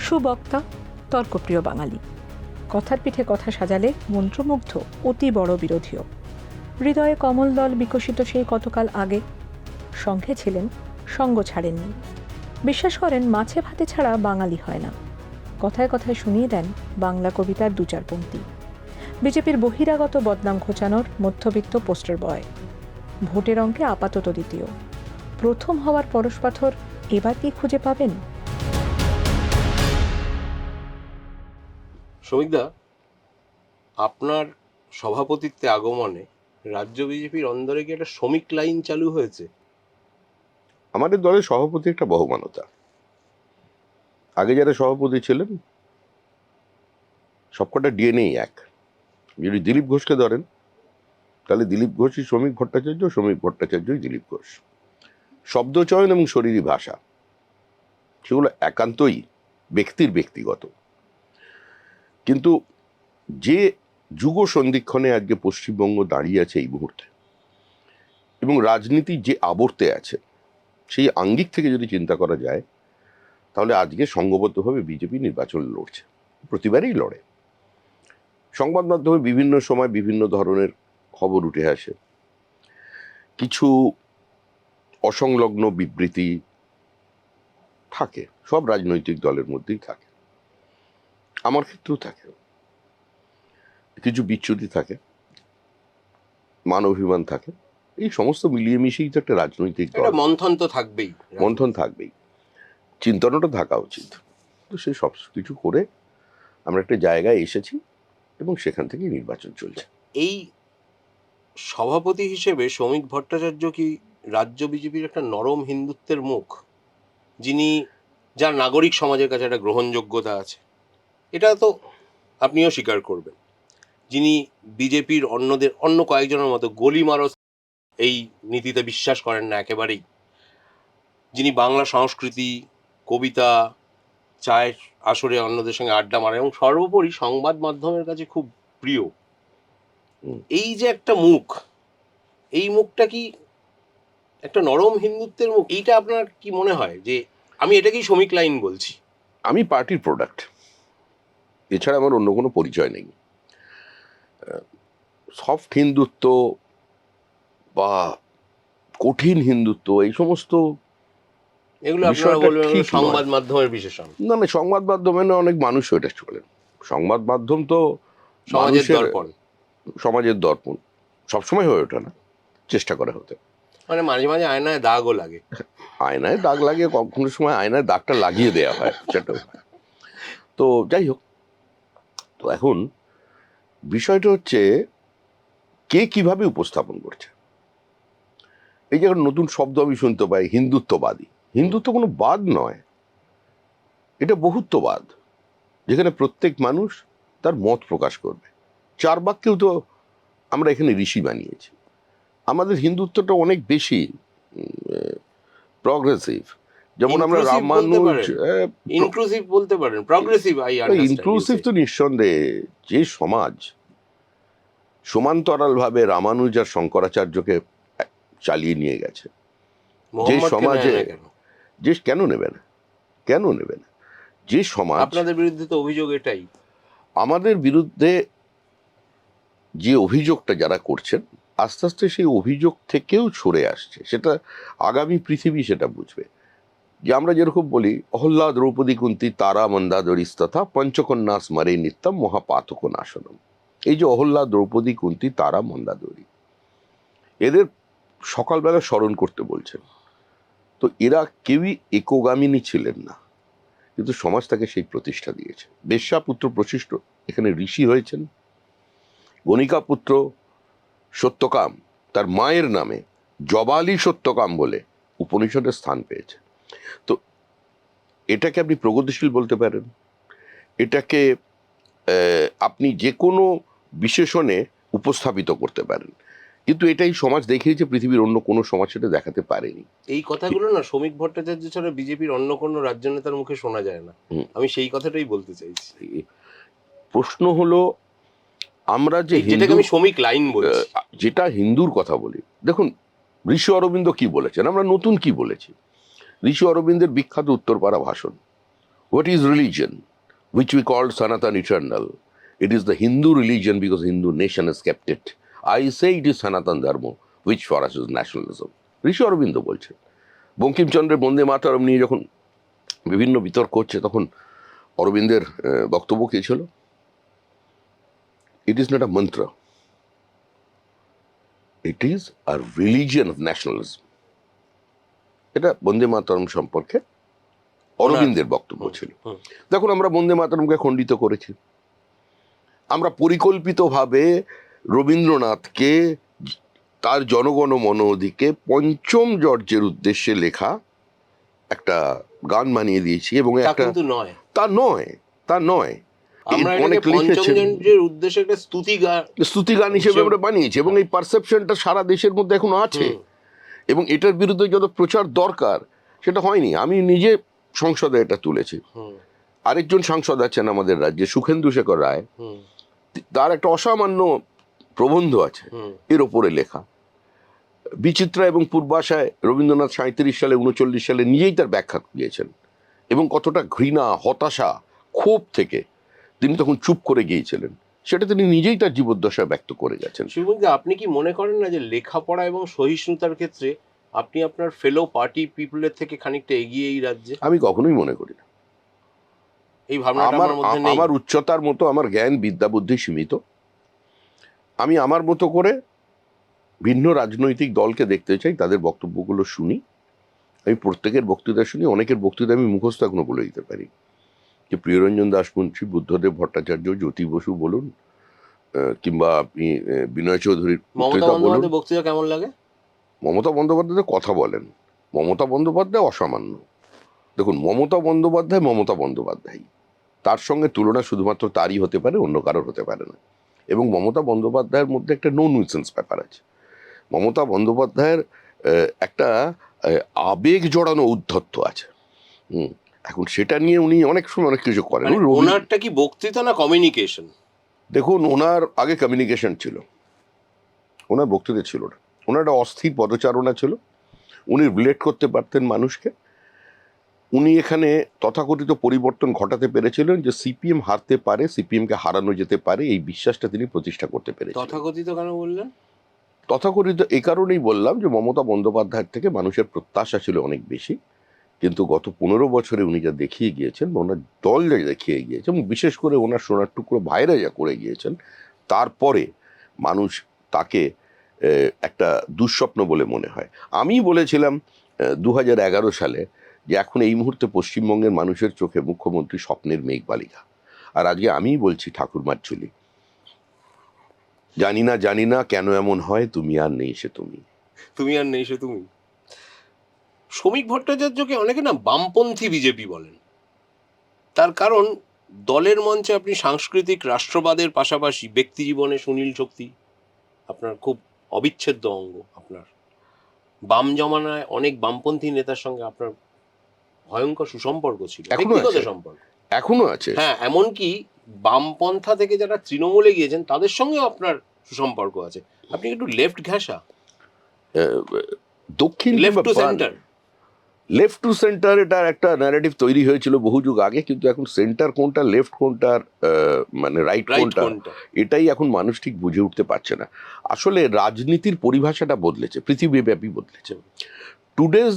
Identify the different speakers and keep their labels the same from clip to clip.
Speaker 1: সুবক্তা, তর্কপ্রিয় বাঙালি, কথার পিঠে কথা সাজালে মন্ত্রমুগ্ধ, অতি বড় বিরোধীও। হৃদয়ে কমল দল বিকশিত সেই কতকাল আগে। সঙ্গে ছিলেন, সঙ্গ ছাড়েননি। বিশ্বাস করেন মাছে ভাতে ছাড়া বাঙালি হয় না। কথায় কথায় শুনিয়ে দেন বাংলা কবিতার দু চার পংক্তি। বিজেপির বহিরাগত বদনাম ঘোচানোর মধ্যবিত্ত পোস্টার বয়। ভোটের অঙ্কে আপাতত দ্বিতীয়। প্রথম হওয়ার পরশপাথর এবার কি খুঁজে পাবেন?
Speaker 2: শ্রমিকদা, আপনার সভাপতিত্বে আগমনে রাজ্য বিজেপির অন্দরে কি একটা শ্রমিক লাইন চালু হয়েছে?
Speaker 3: আমাদের দলের সভাপতি একটা বহমানতা। আগে যারা সভাপতি ছিলেন সবকটা ডিএনএ এক। যদি দিলীপ ঘোষকে ধরেন তাহলে দিলীপ ঘোষই শ্রমিক ভট্টাচার্য, শ্রমিক ভট্টাচার্যই দিলীপ ঘোষ। শব্দচয়ন এবং শরীরী ভাষা সেগুলো একান্তই ব্যক্তির ব্যক্তিগত। কিন্তু যে যুগ সন্ধিক্ষণে আজকে পশ্চিমবঙ্গ দাঁড়িয়ে আছে এই মুহূর্তে, এবং রাজনীতি যে আবর্তে আছে, সেই আঙ্গিক থেকে যদি চিন্তা করা যায় তাহলে আজকে সংঘবদ্ধভাবে বিজেপি নির্বাচন লড়ছে, প্রতিবারই লড়ে। সংবাদ মাধ্যমে বিভিন্ন সময় বিভিন্ন ধরনের খবর উঠে আসে, কিছু অসংলগ্ন বিবৃতি থাকে, সব রাজনৈতিক দলের মধ্যেই থাকে, আমার ক্ষেত্রেও থাকে। কিছু বিচ্যুতি থাকে, মান অভিমান থাকে, এই সমস্ত মিলিয়ে মিশিয়েই তো একটা রাজনৈতিক দল।
Speaker 2: মন্থন তো থাকবেই,
Speaker 3: মন্থন থাকবেই, চিন্তনটা থাকা উচিত। তো সেই সব কিছু করে আমরা একটা জায়গায় এসেছি এবং সেখান থেকে নির্বাচন চলছে।
Speaker 2: এই সভাপতি হিসেবে শ্রমিক ভট্টাচার্য কি রাজ্য বিজেপির একটা নরম হিন্দুত্বের মুখ, যিনি যার নাগরিক সমাজের কাছে একটা গ্রহণযোগ্যতা আছে? এটা তো আপনিও স্বীকার করবেন। যিনি বিজেপির অন্য কয়েকজনের মতো গলিমারো এই নীতিতে বিশ্বাস করেন না একেবারেই। যিনি বাংলা সংস্কৃতি, কবিতা, চায়ের আসরে অন্যদের সঙ্গে আড্ডা মারে এবং সর্বোপরি সংবাদ মাধ্যমের কাছে খুব প্রিয়। এই যে একটা মুখ, এই মুখটা কি একটা নরম হিন্দুত্বের মুখ? এইটা আপনার কি মনে হয় যে আমি এটাকেই শ্রমিক লাইন বলছি?
Speaker 3: আমি পার্টির প্রোডাক্ট, এছাড়া আমার অন্য কোনো পরিচয় নেই। সফট হিন্দুত্ব বা কঠিন হিন্দুত্ব এই সমস্ত
Speaker 2: এগুলো আপনারা বলবেন সংবাদ মাধ্যমের বিশেষণ।
Speaker 3: না, সংবাদ মাধ্যমে অনেক মানুষ এটা চলেন। সংবাদ মাধ্যম তো
Speaker 2: সমাজের দর্পণ।
Speaker 3: সমাজের দর্পণ সবসময় হয়ে ওঠে না, চেষ্টা করে হতে।
Speaker 2: মানে মাঝে মাঝে আয়নায় দাগও লাগে।
Speaker 3: আয়নায় দাগ লাগিয়ে কখনো সময় আয়নায় দাগটা লাগিয়ে দেওয়া হয়, সেটাও হয়। তো যাই হোক, তো এখন বিষয়টা হচ্ছে কে কিভাবে উপস্থাপন করছে। এই যে নতুন শব্দ আমি শুনতে পাই, হিন্দুত্ববাদী। হিন্দুত্ব কোনো বাদ নয়, এটা বহুত্ববাদ, যেখানে প্রত্যেক মানুষ তার মত প্রকাশ করবে। চার বাক্যেও তো আমরা এখানে ঋষি বানিয়েছি। আমাদের হিন্দুত্বটা অনেক বেশি প্রগ্রেসিভ। যেমন আমরা রামানুজ,
Speaker 2: ইনক্লুসিভ বলতে পারেন, প্রগ্রেসিভ।
Speaker 3: ইনক্লুসিভ তো নিঃসন্দেহে। যে সমাজ সমান্তরালভাবে রামানুজ আর শঙ্করাচার্যকে চালিয়ে নিয়ে গেছে, যে সমাজে যে কেন নেবে না, কেন নেবে না, যে সমাজ।
Speaker 2: আপনাদের বিরুদ্ধে তো অভিযোগ এটাই।
Speaker 3: আমাদের বিরুদ্ধে যে অভিযোগটা যারা করছেন, আস্তে আস্তে সেই অভিযোগ থেকেও সরে আসছে। সেটা আগামী পৃথিবী সেটা বুঝবে। যে আমরা যেরকম বলি অহল্লা দ্রৌপদী কুন্তি তারা মন্দাদরিস্তথা পঞ্চকন্যা স্মরে নিত্যম মহাপাতক নাশনম। এই যে অহল্লা দ্রৌপদী কুন্তি তারা মন্দাদরি, এদের সকালবেলা স্মরণ করতে বলছেন। তো এরা কেউই একগামিনী ছিলেন না, কিন্তু সমাজ তাকে সেই প্রতিষ্ঠা দিয়েছে। বেশ্যাপুত্র প্রশিষ্ট এখানে ঋষি হয়েছেন। গণিকা পুত্র সত্যকাম তার মায়ের নামে জবালি সত্যকাম বলে উপনিষদের স্থান পেয়েছে। তো এটাকে আপনি প্রগতিশীল বলতে পারেন, এটাকে আপনি যে কোনো বিশেষণে উপস্থাপিত করতে পারেন, কিন্তু এটাই সমাজ দেখিয়েছে, পৃথিবীর অন্য কোনো সমাজ সেটা দেখাতে পারেনি।
Speaker 2: এই কথাগুলো না শ্রমিক ভট্টাচার্য ছাড়া বিজেপির অন্য কোনো রাজ্য নেতার মুখে শোনা যায় না। আমি সেই কথাটাই বলতে চাইছি।
Speaker 3: প্রশ্ন হলো আমরা যে
Speaker 2: যেটাকে আমি শ্রমিক লাইন বলছি,
Speaker 3: যেটা হিন্দুর কথা বলি, দেখুন ঋষি অরবিন্দ কি বলেছেন, আমরা নতুন কি বলেছি। ঋষি অরবিন্দের বিখ্যাত উত্তরপাড়া ভাষণ, What is religion? Which we call Sanatan eternal. It is the Hindu religion because Hindu nation has kept it. I say it is Sanatan Dharma, which for us is nationalism. ঋষি অরবিন্দ বলছেন। বঙ্কিমচন্দ্রের বন্দে মাতরম নিয়ে যখন বিভিন্ন বিতর্ক হচ্ছে তখন অরবিন্দের বক্তব্য কি ছিল? It is not a mantra. It is a religion of nationalism. এটা বন্দে মাতরম সম্পর্কে অরবিন্দের বক্তব্য ছিল। দেখুন, আমরা বন্দে মাতরমকে খণ্ডিত করেছি, আমরা পরিকল্পিতভাবে রবীন্দ্রনাথকে তার জনগণ মন অধিকে পঞ্চম জর্জের উদ্দেশ্যে লেখা একটা গান বানিয়ে দিয়েছি এবং
Speaker 2: তা
Speaker 3: একটা
Speaker 2: কিন্তু নয়,
Speaker 3: তা নয়
Speaker 2: আমরা
Speaker 3: অনেক
Speaker 2: এটাকে
Speaker 3: লিখেছেন,
Speaker 2: পঞ্চমজনের উদ্দেশ্যে একটা
Speaker 3: স্তুতি গান হিসেবে আমরা বানিয়েছি এবং এই পারসেপশনটা সারা দেশের মধ্যে এখনো আছে এবং এটার বিরুদ্ধে যত প্রচার দরকার সেটা হয়নি। আমি নিজে সংসদে এটা তুলেছি। আরেকজন সাংসদ আছেন আমাদের রাজ্যে, সুখেন্দু শেখর রায়, তার একটা অসামান্য প্রবন্ধ আছে এর ওপরে লেখা। বিচিত্রা এবং পূর্বাশায় রবীন্দ্রনাথ 37 সালে 39 সালে নিজেই তার ব্যাখ্যা দিয়েছেন এবং কতটা ঘৃণা, হতাশা, ক্ষোভ থেকে তিনি তখন চুপ করে গিয়েছিলেন সেটা তিনি নিজেই তার জীবদ্দশায় ব্যক্ত করে গেছেন।
Speaker 2: শিবুদা, আপনি কি মনে করেন না যে লেখাপড়া এবং সহিষ্ণুতার ক্ষেত্রে আপনি আপনার ফেলো পার্টি পিপলের থেকে খানিকটা এগিয়ে এই রাজ্যে?
Speaker 3: আমি কখনোই মনে করি না।
Speaker 2: এই ভাবনাটা আমার মধ্যে নেই।
Speaker 3: আমার উচ্চতার মতো আমার জ্ঞান বিদ্যা বুদ্ধি সীমিত। আমি আমার মতো করে ভিন্ন রাজনৈতিক দলকে দেখতে চাই, তাদের বক্তব্যগুলো শুনি, আমি প্রত্যেকের বক্তৃতা শুনি, অনেকের বক্তৃতা আমি মুখস্থ এখনো বলে দিতে পারি। যে প্রিয়রঞ্জন দাসমুন্সী, বুদ্ধদেব ভট্টাচার্য, জ্যোতি বসু বলুন, কিংবা আপনি বিনয় চৌধুরীর
Speaker 2: মমতা বন্দ্যোপাধ্যায়ের বক্তৃতা কেমন লাগে?
Speaker 3: মমতা বন্দ্যোপাধ্যায় কথা বলেন, মমতা বন্দ্যোপাধ্যায় অসামান্য। দেখুন, মমতা বন্দ্যোপাধ্যায়, তার সঙ্গে তুলনা শুধুমাত্র তারই হতে পারে, অন্য কারোর হতে পারে না। এবং মমতা বন্দ্যোপাধ্যায়ের মধ্যে একটা নো নিউসেন্স ব্যাপার আছে। মমতা বন্দ্যোপাধ্যায়ের একটা আবেগ জড়ানো উদ্ধত্ত আছে। এখন সেটা নিয়ে উনি অনেক সময় অনেক কিছু করেন।
Speaker 2: ওনারটা কি বক্তৃতা না কমিউনিকেশন?
Speaker 3: দেখুন, ওনার আগে কমিউনিকেশন ছিল, ওনার বক্তৃতা ছিল না। ওনার একটা অস্থির পদচারণা ছিল, উনি রিলেট করতে পারতেন মানুষকে। উনি এখানে তথাকথিত পরিবর্তন ঘটাতে পেরেছিলেন যে সিপিএম হারতে পারে, সিপিএমকে হারানো যেতে পারে, এই বিশ্বাসটা তিনি প্রতিষ্ঠা করতে পেরেছেন।
Speaker 2: তথাকথিত কেন বললেন?
Speaker 3: তথাকথিত এই কারণেই বললাম যে মমতা বন্দ্যোপাধ্যায়ের থেকে মানুষের প্রত্যাশা ছিল অনেক বেশি, কিন্তু গত 15 বছরে উনি যা দেখিয়ে গিয়েছেন, ওনার দল যা দেখিয়ে গিয়েছে, এবং বিশেষ করে ওনার সোনার টুকরো ভাইরা যা করে গিয়েছেন, তারপরে মানুষ তাকে একটা দুঃস্বপ্ন বলে মনে হয়। আমি বলেছিলাম 2011 সালে যে এখন এই মুহূর্তে পশ্চিমবঙ্গের মানুষের চোখে মুখ্যমন্ত্রী স্বপ্নের মেঘবালিকা। আর আজকে আমিই বলছি ঠাকুরমার ঝুলি, জানি না কেন এমন হয়, তুমি আর নেই সে তুমি।
Speaker 2: শ্রমিক ভট্টাচার্যকে অনেকে না বামপন্থী বিজেপি বলেন। তার কারণ দলের মঞ্চে আপনি সাংস্কৃতিক রাষ্ট্রবাদের পাশাপাশি ব্যক্তি জীবনে সুনীল শক্তি আপনার খুব অবিচ্ছেদ্য অঙ্গ। আপনার বাম জমানায় অনেক বামপন্থী নেতার সঙ্গে আপনার ভয়ঙ্কর সুসম্পর্ক ছিল, ব্যক্তিগত সম্পর্ক
Speaker 3: এখনো আছে।
Speaker 2: হ্যাঁ, এমনকি বামপন্থা থেকে যারা তৃণমূলে গিয়েছেন তাদের সঙ্গে আপনার সুসম্পর্ক আছে। আপনি একটু লেফট ঘেঁষা,
Speaker 3: দক্ষিণ লেফট টু সেন্টার, এটার একটা ন্যারেটিভ তৈরি হয়েছিল বহু যুগ আগে, কিন্তু এখন সেন্টার কোনটা, লেফট কোনটা, মানে রাইট কোনটা, এটাই এখন মানুষ ঠিক বুঝে উঠতে পারছে না। আসলে রাজনীতির পরিভাষাটা বদলেছে, পৃথিবীব্যাপী বদলেছে। Today's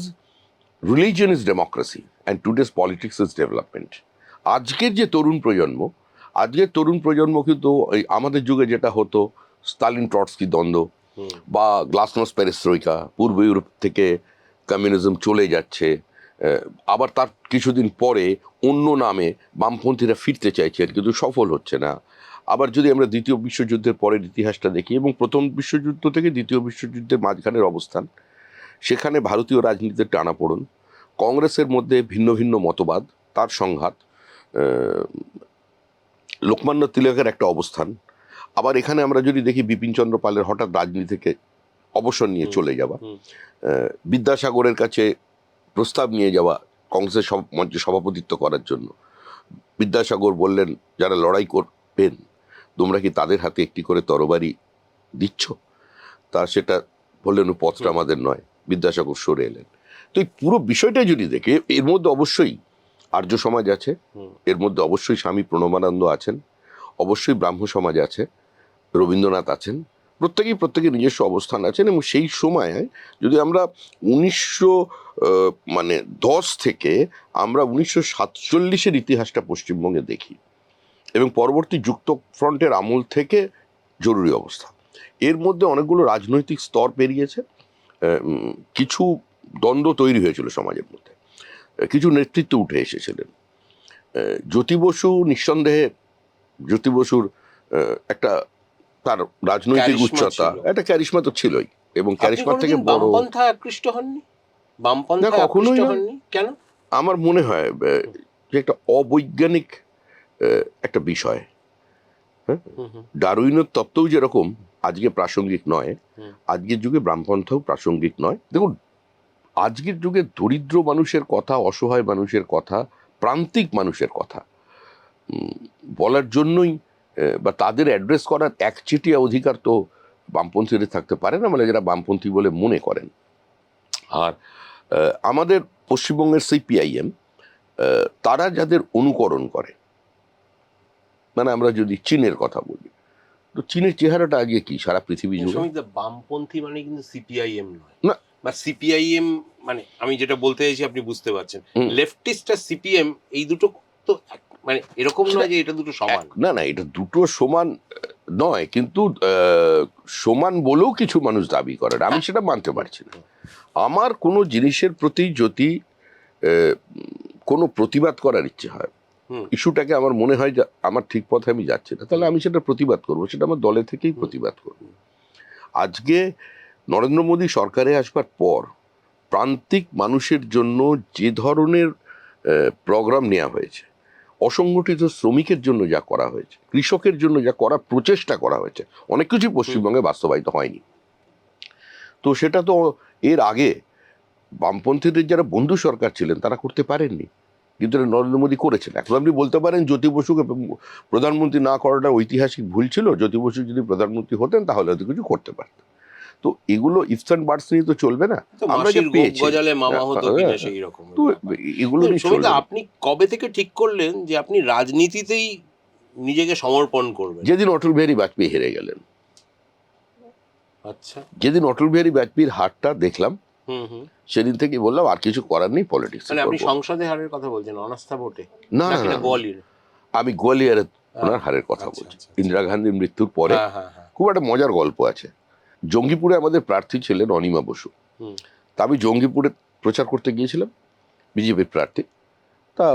Speaker 3: religion is democracy and today's politics is development. আজকের যে তরুণ প্রজন্ম কিন্তু আমাদের যুগে যেটা হতো স্টালিন ট্রটস্কি দ্বন্দ্ব বা গ্লাসনোস্ট পেরেস্ট্রোইকা, পূর্ব ইউরোপ থেকে কমিউনিজম চলে যাচ্ছে, আবার তার কিছুদিন পরে অন্য নামে বামপন্থীরা ফিরতে চাইছেন কিন্তু সফল হচ্ছে না। আবার যদি আমরা দ্বিতীয় বিশ্বযুদ্ধের পরের ইতিহাসটা দেখি এবং প্রথম বিশ্বযুদ্ধ থেকে দ্বিতীয় বিশ্বযুদ্ধের মাঝখানের অবস্থান, সেখানে ভারতীয় রাজনীতিতে টানাপোড়েন, কংগ্রেসের মধ্যে ভিন্ন ভিন্ন মতবাদ, তার সংঘাত, লোকমান্য তিলকের একটা অবস্থান। আবার এখানে আমরা যদি দেখি বিপিন চন্দ্র পালের হঠাৎ রাজনীতি থেকে অবসর নিয়ে চলে যাওয়া, বিদ্যাসাগরের কাছে প্রস্তাব নিয়ে যাওয়া কংগ্রেসের মঞ্চে সভাপতিত্ব করার জন্য। বিদ্যাসাগর বললেন, যারা লড়াই করবেন তোমরা কি তাদের হাতে একটি করে তরবারি দিচ্ছ? তা সেটা বললেন পথটা আমাদের নয়, বিদ্যাসাগর সরে এলেন। তো এই পুরো বিষয়টা যদি দেখে, এর মধ্যে অবশ্যই আর্য সমাজ আছে,
Speaker 2: হুম।
Speaker 3: এর মধ্যে অবশ্যই স্বামী প্রণবানন্দ আছেন, অবশ্যই ব্রাহ্ম সমাজ আছে, রবীন্দ্রনাথ আছেন, প্রত্যেকের নিজস্ব অবস্থান আছেন। এবং সেই সময়ে যদি আমরা 1910 থেকে আমরা 1947-এর ইতিহাসটা পশ্চিমবঙ্গে দেখি, এবং পরবর্তী যুক্তফ্রন্টের আমল থেকে জরুরি অবস্থা, এর মধ্যে অনেকগুলো রাজনৈতিক স্তর পেরিয়েছে, কিছু দ্বন্দ্ব তৈরি হয়েছিল সমাজের মধ্যে, কিছু নেতৃত্ব উঠে এসেছিলেন। জ্যোতি বসু নিঃসন্দেহে, জ্যোতি বসুর একটা তার রাজনৈতিক
Speaker 2: ক্যারিশমা
Speaker 3: উচ্চতা,
Speaker 2: ছিল।
Speaker 3: একটা ক্যারিশমা তো ছিলই, এবং
Speaker 2: আপনি
Speaker 3: ক্যারিশমার থেকে
Speaker 2: কোনোদিন
Speaker 3: বড়
Speaker 2: বামপন্থায় আকৃষ্ট হননি? বামপন্থায়
Speaker 3: না, কখনোই
Speaker 2: আকৃষ্ট
Speaker 3: না।
Speaker 2: হননি কেন?
Speaker 3: আমার মনে হয় যে একটা অবৈজ্ঞানিক একটা বিষয়। হ্যাঁ,
Speaker 2: হুম, হুম,
Speaker 3: ডারউইনের তত্ত্বও যেরকম আজকে প্রাসঙ্গিক নয়,
Speaker 2: হুম।
Speaker 3: আজকের যুগে ব্রাহ্মপন্থাও প্রাসঙ্গিক নয়। দেখুন, আজকের যুগে দরিদ্র মানুষের কথা, অসহায় মানুষের কথা, প্রান্তিক মানুষের কথা বলার জন্যই বা তাদের অ্যাড্রেস করার একচেটিয়া অধিকার তো বামপন্থীদের থাকতে পারে না, মানে যারা বামপন্থী বলে মনে করেন। আর আমাদের পশ্চিমবঙ্গের সিপিআইএম তারা যাদের অনুকরণ করে, মানে আমরা যদি চীনের কথা বলি, তো চীনের চেহারাটা আজকে কি সারা পৃথিবী জুড়ে?
Speaker 2: সমিত, বামপন্থী মানে কিন্তু সিপিআইএম নয়,
Speaker 3: না।
Speaker 2: বা সিপিআইএম মানে আমি যেটা বলতে চাইছি আপনি বুঝতে পারছেন,
Speaker 3: হুম।
Speaker 2: লেফটিস্ট আর সিপিএম এই দুটো তো মানে এরকম নয় যে এটা দুটো সমান।
Speaker 3: না না, এটা দুটো সমান নয়, কিন্তু সমান বলেও কিছু মানুষ দাবি করেন, আমি সেটা মানতে পারছি না। আমার কোনো জিনিসের প্রতি যদি কোনো প্রতিবাদ করার ইচ্ছে হয়,
Speaker 2: হুম।
Speaker 3: ইস্যুটাকে আমার মনে হয় যে আমার ঠিক পথে আমি যাচ্ছি না, তাহলে আমি সেটা প্রতিবাদ করবো, সেটা আমার দলে থেকেই প্রতিবাদ করবো। আজকে নরেন্দ্র মোদী সরকারে আসবার পর প্রান্তিক মানুষের জন্য যে ধরনের প্রোগ্রাম নেওয়া হয়েছে, অসংগঠিত শ্রমিকের জন্য যা করা হয়েছে, কৃষকের জন্য যা করার প্রচেষ্টা করা হয়েছে, অনেক কিছুই পশ্চিমবঙ্গে বাস্তবায়িত হয়নি। তো সেটা তো এর আগে বামপন্থীদের যারা বন্ধু সরকার ছিলেন তারা করতে পারেননি, কিন্তু এটা নরেন্দ্র মোদী করেছেন। এখন আপনি বলতে পারেন জ্যোতি বসুকে প্রধানমন্ত্রী না করাটা ঐতিহাসিক ভুল ছিল, জ্যোতি বসু যদি প্রধানমন্ত্রী হতেন তাহলে হয়তো কিছু করতে পারতেন। তো এগুলো ইফস অ্যান্ড বার্ডস নিয়ে তো চলবে না,
Speaker 2: তো
Speaker 3: আমরা যে
Speaker 2: মাসির গোপ
Speaker 3: পেয়েছি
Speaker 2: গজালে মামা হতো কিনা সেই রকম।
Speaker 3: তো এগুলো নিয়ে
Speaker 2: সমিত,
Speaker 3: চলবে না।
Speaker 2: আপনি কবে থেকে ঠিক করলেন যে আপনি রাজনীতিতেই নিজেকে সমর্পণ করবেন?
Speaker 3: যেদিন অটল বিহারী বাজপেয়ী হেরে গেলেন,
Speaker 2: আচ্ছা।
Speaker 3: যেদিন অটল বিহারী বাজপেয়ীর হারটা দেখলাম,
Speaker 2: হুম, হুম।
Speaker 3: সেদিন থেকে বললাম আর কিছু করার নেই, পলিটিক্স
Speaker 2: মানে আপনি সংসদে হারের কথা বলছেন, অনাস্থা ভোটে?
Speaker 3: না
Speaker 2: নাকি
Speaker 3: না
Speaker 2: না
Speaker 3: না,
Speaker 2: গোয়ালিয়র?
Speaker 3: আমি গোয়ালিয়রে ওনার হারের কথা
Speaker 2: আচ্ছা,
Speaker 3: বলছি।
Speaker 2: আচ্ছা,
Speaker 3: ইন্দিরা গান্ধীর মৃত্যুর পরে
Speaker 2: হ্যাঁ, হ্যাঁ, হ্যাঁ।
Speaker 3: খুব একটা মজার গল্প আছে। জঙ্গিপুরে আমাদের প্রার্থী ছিলেন অনিমা বসু।
Speaker 2: হুম।
Speaker 3: তা আমি জঙ্গিপুরে প্রচার করতে গিয়েছিলাম, বিজেপির প্রার্থী। তা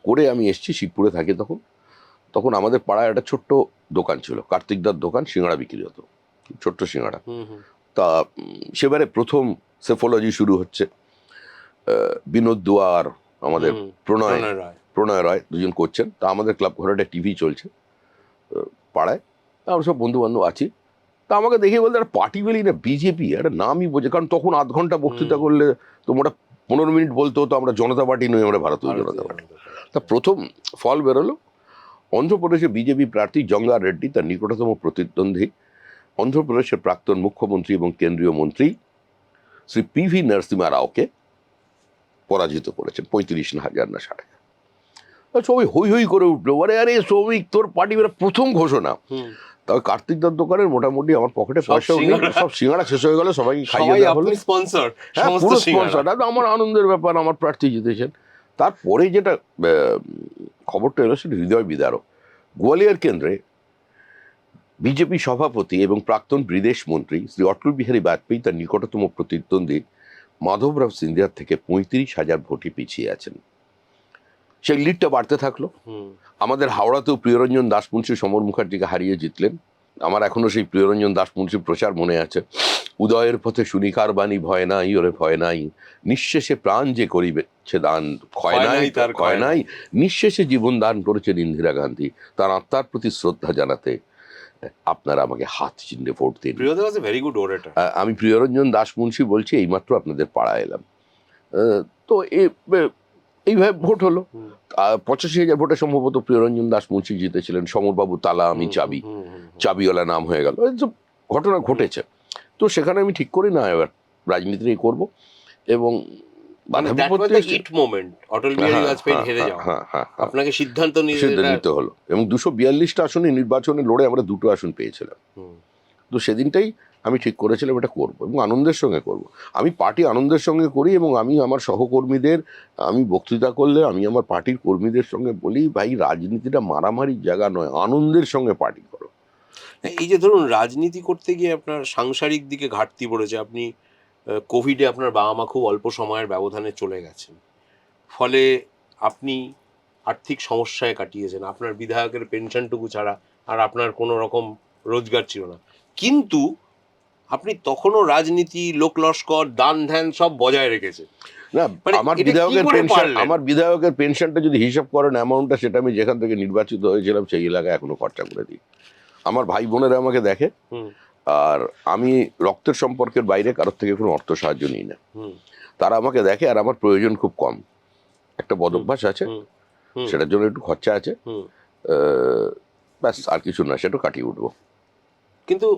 Speaker 3: করে আমি এসেছি, শিবপুরে থাকি তখন। তখন আমাদের পাড়ায় একটা ছোট্ট দোকান ছিল, কার্তিকদার দোকান, সিঙ্গাড়া বিক্রি হতো, ছোট্ট সিঙ্গাড়া।
Speaker 2: হুম, হুম।
Speaker 3: তা সেবারে প্রথম সেফোলজি শুরু হচ্ছে, বিনোদ দুয়ার, আমাদের
Speaker 2: হুম,
Speaker 3: প্রণয়
Speaker 2: রায়।
Speaker 3: প্রণয় রায় দুজন করছেন। তা আমাদের ক্লাব ঘরে একটা টিভি চলছে পাড়ায়, তা আমরা সব বন্ধু বান্ধব আছি। তা আমাকে দেখে বলতে একটা পার্টি বেলি না বিজেপি, একটা নামই বোঝে, কারণ তখন আধ ঘন্টা বক্তৃতা করলে তো মোটা 15 মিনিট বলতে হতো আমরা জনতা পার্টি নই, আমরা ভারতীয় জনতা পার্টি। তা প্রথম ফল বেরোলো, অন্ধ্রপ্রদেশে বিজেপি প্রার্থী জঙ্গা রেড্ডি তার নিকটতম প্রতিদ্বন্দ্বী অন্ধ্রপ্রদেশের প্রাক্তন মুখ্যমন্ত্রী এবং কেন্দ্রীয় মন্ত্রী শ্রী পিভি নরসিমা রাওকে পরাজিত করেছেন 35,000 না 60,000। সবাই হই হই করে উঠলো, আরে আরে শ্রমিক তোর পার্টি প্রথম ঘোষণা। তবে কার্তিকদার দোকানের মোটামুটি আমার পকেটে পয়সাও নেই, সব সিঙ্গাড়া শেষ হয়ে গেল, সবাই খাইয়ে দেওয়া হলো।
Speaker 2: স্পন্সর,
Speaker 3: হ্যাঁ, পুরো স্পন্সর। আমার আনন্দের ব্যাপার, আমার প্রার্থী জিতেছেন। তারপরে যেটা খবরটা এলো সেটা হৃদয় বিদারক। গোয়ালিয়র কেন্দ্রে বিজেপি সভাপতি এবং প্রাক্তন বিদেশ মন্ত্রী শ্রী অটল বিহারী বাজপেয়ী তার নিকটতম প্রতিদ্বন্দ্বী মাধবরাও সিন্ধিয়ার থেকে 35,000 ভোটে পিছিয়ে আছেন। সেই লিডটা বাড়তে থাকলো। আমাদের হাওড়াতেও প্রিয়রঞ্জন দাস মুন্সি সমর মুখার্জিকে হারিয়ে জিতলেন। আমার এখনো সেই প্রিয়রঞ্জন দাস মুন্সির প্রচার মনে আছে, উদয়ের পথে শুনিকার বাণী ভয় নাই ওরে ভয় নাই, নিঃশেষে প্রাণ যে করিবেছে দান, ক্ষয় নাই তার ক্ষয় নাই, নিঃশেষে জীবন দান করেছেন ইন্দিরা গান্ধী, তার আত্মার প্রতি শ্রদ্ধা জানাতে আপনারা আমাকে হাত চিহ্নে ভোট দিন।
Speaker 2: Very good orator.
Speaker 3: আমি প্রিয়রঞ্জন দাস মুন্সি বলছি, এইমাত্র আপনাদের পাড়া এলাম। তো এইভাবে ভোট হলো। 85,000 ভোটে সম্ভবত প্রিয়রঞ্জন দাস মুন্সি জিতেছিলেন, সমরবাবু তালা আমি চাবি, চাবিওয়ালা নাম হয়ে গেল। এইসব ঘটনা ঘটেছে। তো সেখানে আমি ঠিক করি না এবার রাজনীতি করব, এবং
Speaker 2: মানে
Speaker 3: বাধা
Speaker 2: that was
Speaker 3: বিপত্তি
Speaker 2: the
Speaker 3: এসছে।
Speaker 2: it moment, অটল বিহারী
Speaker 3: হ্যাঁ,
Speaker 2: বাজপেয়ী
Speaker 3: হ্যাঁ,
Speaker 2: হেরে
Speaker 3: হ্যাঁ,
Speaker 2: যাওয়া,
Speaker 3: হ্যাঁ, হ্যাঁ, হ্যাঁ।
Speaker 2: আপনাকে সিদ্ধান্ত নিয়ে
Speaker 3: সিদ্ধান্ত নিতে হলো এবং 242টা আসনে নির্বাচনে লড়ে আমরা 2টো আসন পেয়েছিলাম।
Speaker 2: হুম,
Speaker 3: তো সেদিনটাই আমি ঠিক করেছিলাম এটা করব এবং আনন্দের সঙ্গে করব। আমি পার্টি আনন্দের সঙ্গে করি এবং আমি আমার সহকর্মীদের, আমি বক্তৃতা করলে আমি আমার পার্টির কর্মীদের সঙ্গে বলি, ভাই রাজনীতিটা মারামারির জায়গা নয়, আনন্দের সঙ্গে পার্টি করো।
Speaker 2: এই যে ধরুন রাজনীতি করতে গিয়ে আপনার সাংসারিক দিকে ঘাটতি পড়েছে, আপনি কোভিডে আপনার বাবা মা খুব অল্প সময়ের ব্যবধানে চলে গেছেন, ফলে আপনি আর্থিক সমস্যায় কাটিয়েছেন, আপনার বিধায়কের পেনশনটুকু ছাড়া আর আপনার কোনো রকম রোজগার ছিল না, কিন্তু আপনি তখনও রাজনীতি, লোক লস্কর, দান ধ্যান সব বজায় রেখেছেন।
Speaker 3: না,
Speaker 2: মানে
Speaker 3: আমার
Speaker 2: এটা কি
Speaker 3: বিধায়কের
Speaker 2: করে
Speaker 3: পেনশন,
Speaker 2: পারলেন?
Speaker 3: আমার বিধায়কের পেনশনটা যদি হিসাব করেন অ্যামাউন্টটা, সেটা আমি যেখান থেকে নির্বাচিত হয়েছিলাম সেই এলাকায় এখনো খরচা করে দিই। আমার ভাই বোনেরা আমাকে দেখে,
Speaker 2: হুম,
Speaker 3: আর আমি রক্তের সম্পর্কের বাইরে কারোর থেকে কোনো অর্থ সাহায্য নিই না।
Speaker 2: হুম,
Speaker 3: তারা আমাকে দেখে আর আমার প্রয়োজন খুব কম, একটা বদ অভ্যাস আছে,
Speaker 2: হুম, হুম,
Speaker 3: সেটার জন্য একটু খরচা আছে,
Speaker 2: হুম।
Speaker 3: ব্যাস আর কিছু না, সেটা কাটিয়ে উঠবো।
Speaker 2: কিন্তু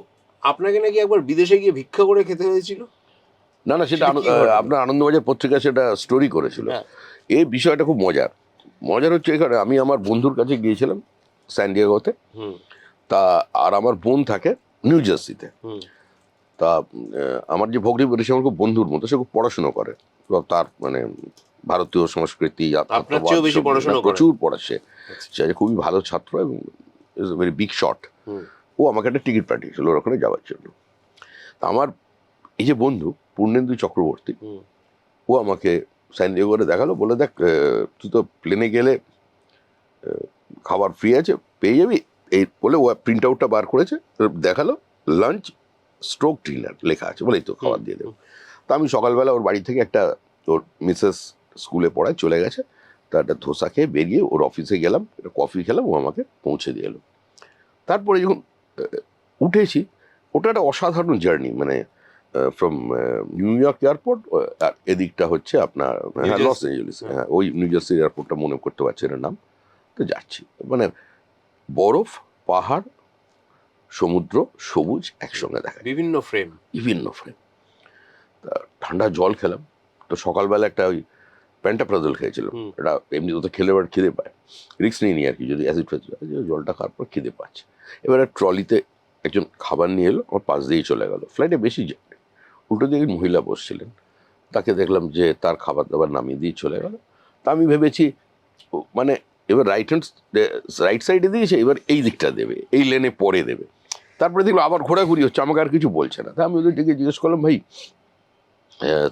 Speaker 2: আপনাকে নাকি একবার বিদেশে গিয়ে ভিক্ষা করে খেতে হয়েছিল?
Speaker 3: না না, সেটা
Speaker 2: সেটা কি ঘটনা?
Speaker 3: আপনার আনন্দবাজার পত্রিকা সেটা স্টোরি করেছিল।
Speaker 2: হ্যাঁ,
Speaker 3: এই বিষয়টা খুব মজার। মজার হচ্ছে এখানে আমি আমার বন্ধুর কাছে গিয়েছিলাম স্যান ডিয়েগোতে,
Speaker 2: হুম,
Speaker 3: তা আর আমার বোন থাকে নিউ জার্সিতে।
Speaker 2: হুম,
Speaker 3: তা আমার যে ভগ্নী বলি সে আমার খুব বন্ধুর মতো, সে খুব পড়াশুনো করে, তো তার মানে ভারতীয় সংস্কৃতি,
Speaker 2: আপনার চেয়েও বেশি পড়াশোনা করে?
Speaker 3: প্রচুর পড়া সে।
Speaker 2: আচ্ছা।
Speaker 3: সে খুবই ভালো ছাত্র এবং ইজ ভেরি বিগ শট।
Speaker 2: হুম,
Speaker 3: ও আমাকে একটা টিকিট পাঠিয়েছিল ওর ওখানে যাওয়ার জন্য। তা আমার এই যে বন্ধু পূর্ণেন্দু চক্রবর্তী,
Speaker 2: হুম,
Speaker 3: ও আমাকে স্যান ডিয়েগোতে দেখালো, বলে দেখ তুই তো প্লেনে গেলে খাবার ফ্রি আছে, পেয়ে যাবি, এই বলে ও প্রিন্ট আউটটা বার করেছে, দেখালো লাঞ্চ স্ট্রোক ডিনার লেখা আছে, বলেই তো খাবার দিয়ে দেবো। তা আমি সকালবেলা ওর বাড়ি থেকে একটা, ওর মিসেস স্কুলে পড়ায় চলে গেছে, তা একটা ধোসা খেয়ে বেরিয়ে ওর অফিসে গেলাম, একটা কফি খেলাম, ও আমাকে পৌঁছে দিয়ে এলো। তারপরে যখন উঠেছি, ওটা একটা অসাধারণ জার্নি, মানে ফ্রম নিউ ইয়র্ক এয়ারপোর্ট, আর এদিকটা হচ্ছে আপনার হ্যাঁ লস এঞ্জেলিস, হ্যাঁ ওই নিউ জার্সি এয়ারপোর্টটা মনে করতে পারছি না নাম। তো যাচ্ছি, মানে বরফ, পাহাড়, সমুদ্র, সবুজ একসঙ্গে দেখা যায়,
Speaker 2: বিভিন্ন ফ্রেম।
Speaker 3: বিভিন্ন ফ্রেম। তা ঠান্ডা জল খেলাম, তো সকালবেলা একটা ওই প্যান্টাপ্রাজল খেয়েছিলাম,
Speaker 2: হুম।
Speaker 3: এটা এমনি তো খেলে এবার খিদে পায়, রিস্ক নিয়ে নিই আর কি, যদি অ্যাসিড ফ্যাসিড হয়, জলটা খাওয়ার পর খিদে পাচ্ছে। এবারে ট্রলিতে একজন খাবার নিয়ে এলো, আমার পাশ দিয়েই চলে গেল, ফ্লাইটে বেশি যায়, উল্টো দিকে মহিলা বসছিলেন, তাকে দেখলাম যে তার খাবার দাবার নামিয়ে দিয়ে চলে গেল। তা আমি ভেবেছি মানে এবার রাইট সাইডে দিয়েছে, এবার এই দিকটা দেবে, এই লেনে পরে দেবে। তারপরে দেখলো আবার ঘোরাঘুরি হচ্ছে, আমাকে আর কিছু বলছে না। তা আমি ওদের দিকে জিজ্ঞেস করলাম, ভাই